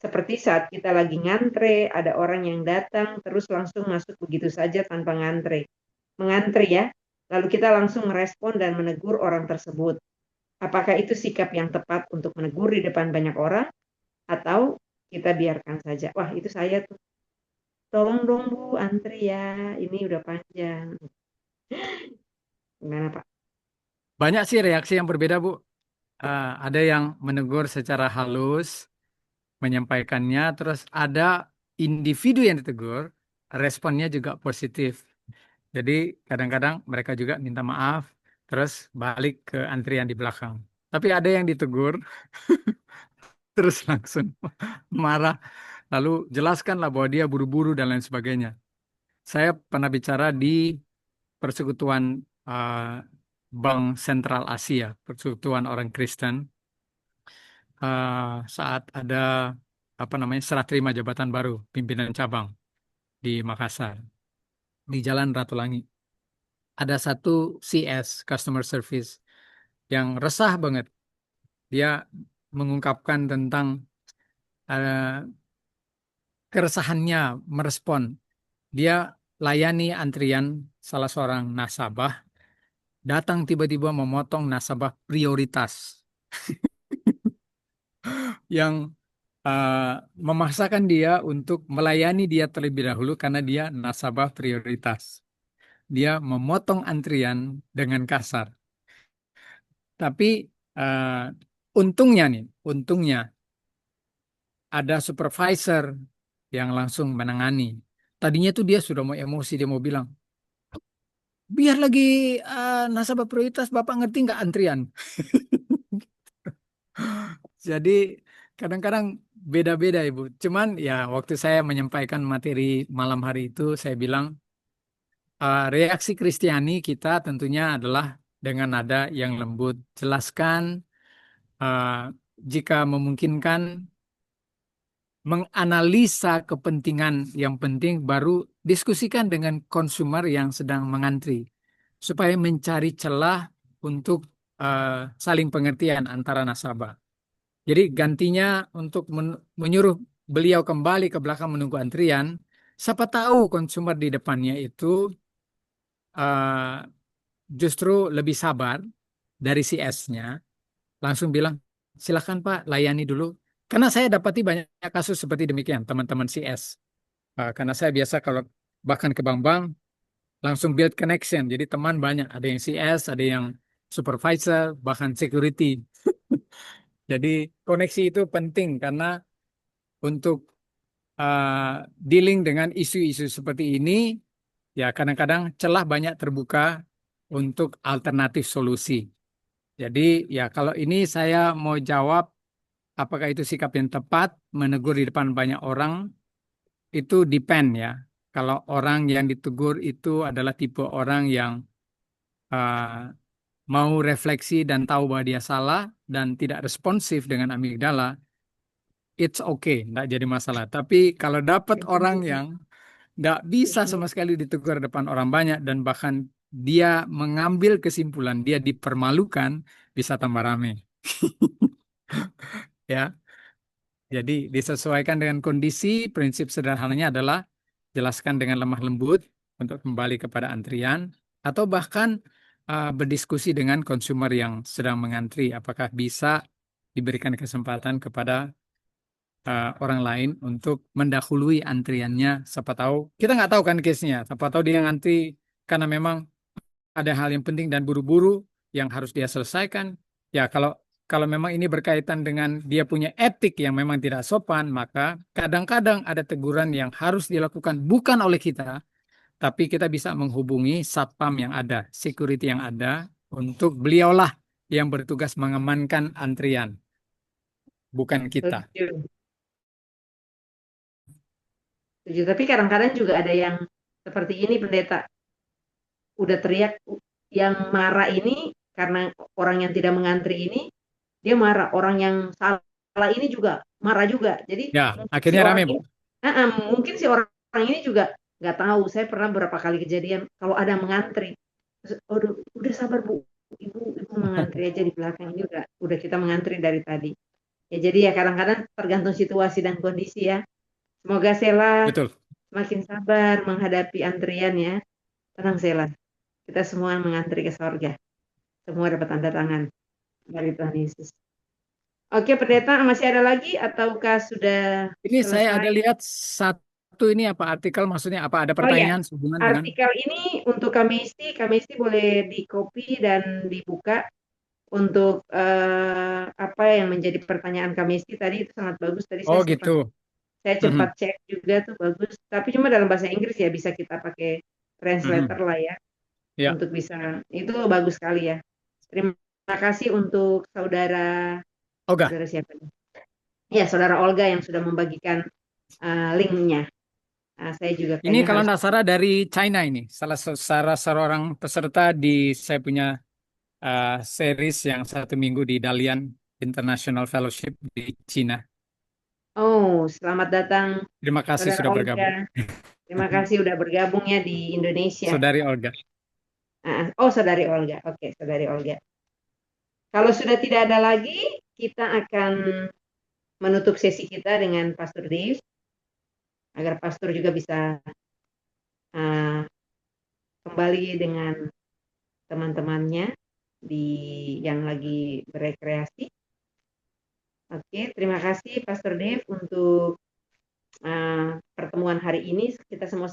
seperti saat kita lagi ngantre, ada orang yang datang terus langsung masuk begitu saja tanpa mengantre ya, lalu kita langsung merespon dan menegur orang tersebut. Apakah itu sikap yang tepat untuk menegur di depan banyak orang, atau kita biarkan saja? Wah, itu saya tuh. Tolong dong Bu, antri ya, ini udah panjang. Gimana Pak? Banyak sih reaksi yang berbeda Bu. Ada yang menegur secara halus, menyampaikannya, terus ada individu yang ditegur, responnya juga positif. Jadi kadang-kadang mereka juga minta maaf, terus balik ke antrian di belakang. Tapi ada yang ditegur, terus langsung marah, lalu jelaskanlah bahwa dia buru-buru dan lain sebagainya. Saya pernah bicara di Persekutuan Bank Sentral Asia, Persekutuan Orang Kristen, saat ada apa namanya serah terima jabatan baru pimpinan cabang di Makassar, di Jalan Ratulangi. Ada satu CS, Customer Service, yang resah banget. Dia mengungkapkan tentang eh, keresahannya merespon. Dia layani antrian salah seorang nasabah, datang tiba-tiba memotong nasabah prioritas yang memaksakan dia untuk melayani dia terlebih dahulu karena dia nasabah prioritas. Dia memotong antrian dengan kasar. Tapi eh, untungnya ada supervisor yang langsung menangani. Tadinya tuh dia sudah mau emosi, dia mau bilang, biar lagi nasabah prioritas, Bapak ngerti nggak antrian? Jadi kadang-kadang beda-beda Ibu. Cuman ya waktu saya menyampaikan materi malam hari itu, saya bilang reaksi Kristiani kita tentunya adalah dengan nada yang lembut. Jelaskan eh, jika memungkinkan menganalisa kepentingan yang penting baru diskusikan dengan konsumer yang sedang mengantri supaya mencari celah untuk saling pengertian antara nasabah. Jadi gantinya untuk menyuruh beliau kembali ke belakang menunggu antrian, siapa tahu konsumer di depannya itu eh, justru lebih sabar dari si S-nya, langsung bilang, silakan Pak, layani dulu. Karena saya dapati banyak kasus seperti demikian, teman-teman CS. Karena saya biasa kalau bahkan ke bank-bank, langsung build connection. Jadi teman banyak, ada yang CS, ada yang supervisor, bahkan security. Jadi koneksi itu penting karena untuk dealing dengan isu-isu seperti ini, ya kadang-kadang celah banyak terbuka untuk alternatif solusi. Jadi ya kalau ini saya mau jawab apakah itu sikap yang tepat menegur di depan banyak orang itu depend ya. Kalau orang yang ditegur itu adalah tipe orang yang uh, mau refleksi dan tahu bahwa dia salah dan tidak responsif dengan amigdala, it's okay, nggak jadi masalah. Tapi kalau dapat orang yang nggak bisa sama sekali ditegur depan orang banyak dan bahkan dia mengambil kesimpulan, dia dipermalukan, bisa tambah rame. Ya, jadi disesuaikan dengan kondisi, prinsip sederhananya adalah jelaskan dengan lemah lembut untuk kembali kepada antrian, atau bahkan berdiskusi dengan konsumer yang sedang mengantri, apakah bisa diberikan kesempatan kepada orang lain untuk mendahului antriannya. Siapa tahu, kita nggak tahu kan case-nya, siapa tahu dia ngantri karena memang ada hal yang penting dan buru-buru yang harus dia selesaikan. Ya, kalau memang ini berkaitan dengan dia punya etik yang memang tidak sopan, maka kadang-kadang ada teguran yang harus dilakukan bukan oleh kita, tapi kita bisa menghubungi satpam yang ada, security yang ada, untuk beliaulah yang bertugas mengamankan antrian, bukan kita. Setuju. Setuju. Tapi kadang-kadang juga ada yang seperti ini, pendeta. Udah teriak, yang marah ini karena orang yang tidak mengantri ini, dia marah. Orang yang salah ini juga marah juga. Jadi Ya, mungkin si akhirnya orang rame, ini, Bu. mungkin si orang ini juga nggak tahu. Saya pernah beberapa kali kejadian kalau ada mengantri, terus, "Aduh, udah sabar Bu, ibu mengantri aja di belakang ini, udah kita mengantri dari tadi." Ya jadi ya kadang-kadang tergantung situasi dan kondisi ya. Semoga Sela Betul. semakin sabar menghadapi antrian ya. Tenang Sela, kita semua mengantri ke sorga. Semua dapat tanda tangan dari Tuhan Yesus. Oke, pendeta, masih ada lagi ataukah sudah Ini saya ada selesai? lihat satu ini apa artikel, maksudnya apa ada Oh ya, pertanyaan sehubungan dengan artikel ini untuk Kamisti boleh di-copy dan dibuka untuk apa yang menjadi pertanyaan Kamisti tadi, itu sangat bagus. Tadi Oh gitu. saya Mhm, cepat cek juga tuh, bagus. Tapi cuma dalam bahasa Inggris ya, bisa kita pakai translator mhm. lah ya, Ya, untuk bisa, itu bagus sekali ya. Terima kasih untuk saudara Oga. siapa nih? Ya, saudara Olga yang sudah membagikan linknya. Saya juga Ini kayaknya kalau harus. nggak salah dari China ini. Salah seorang peserta di saya punya series yang 1 minggu di Dalian International Fellowship di Cina. Oh, selamat datang Terima kasih saudara sudah Olga. bergabung. Terima kasih udah bergabung ya di Indonesia. Saudari Olga. Oh, saudari Olga. Oke, saudari Olga. Kalau sudah tidak ada lagi, kita akan menutup sesi kita dengan Pastor Dave, agar Pastor juga bisa kembali dengan teman-temannya yang lagi berekreasi. Oke, terima kasih Pastor Dave untuk pertemuan hari ini. Kita semua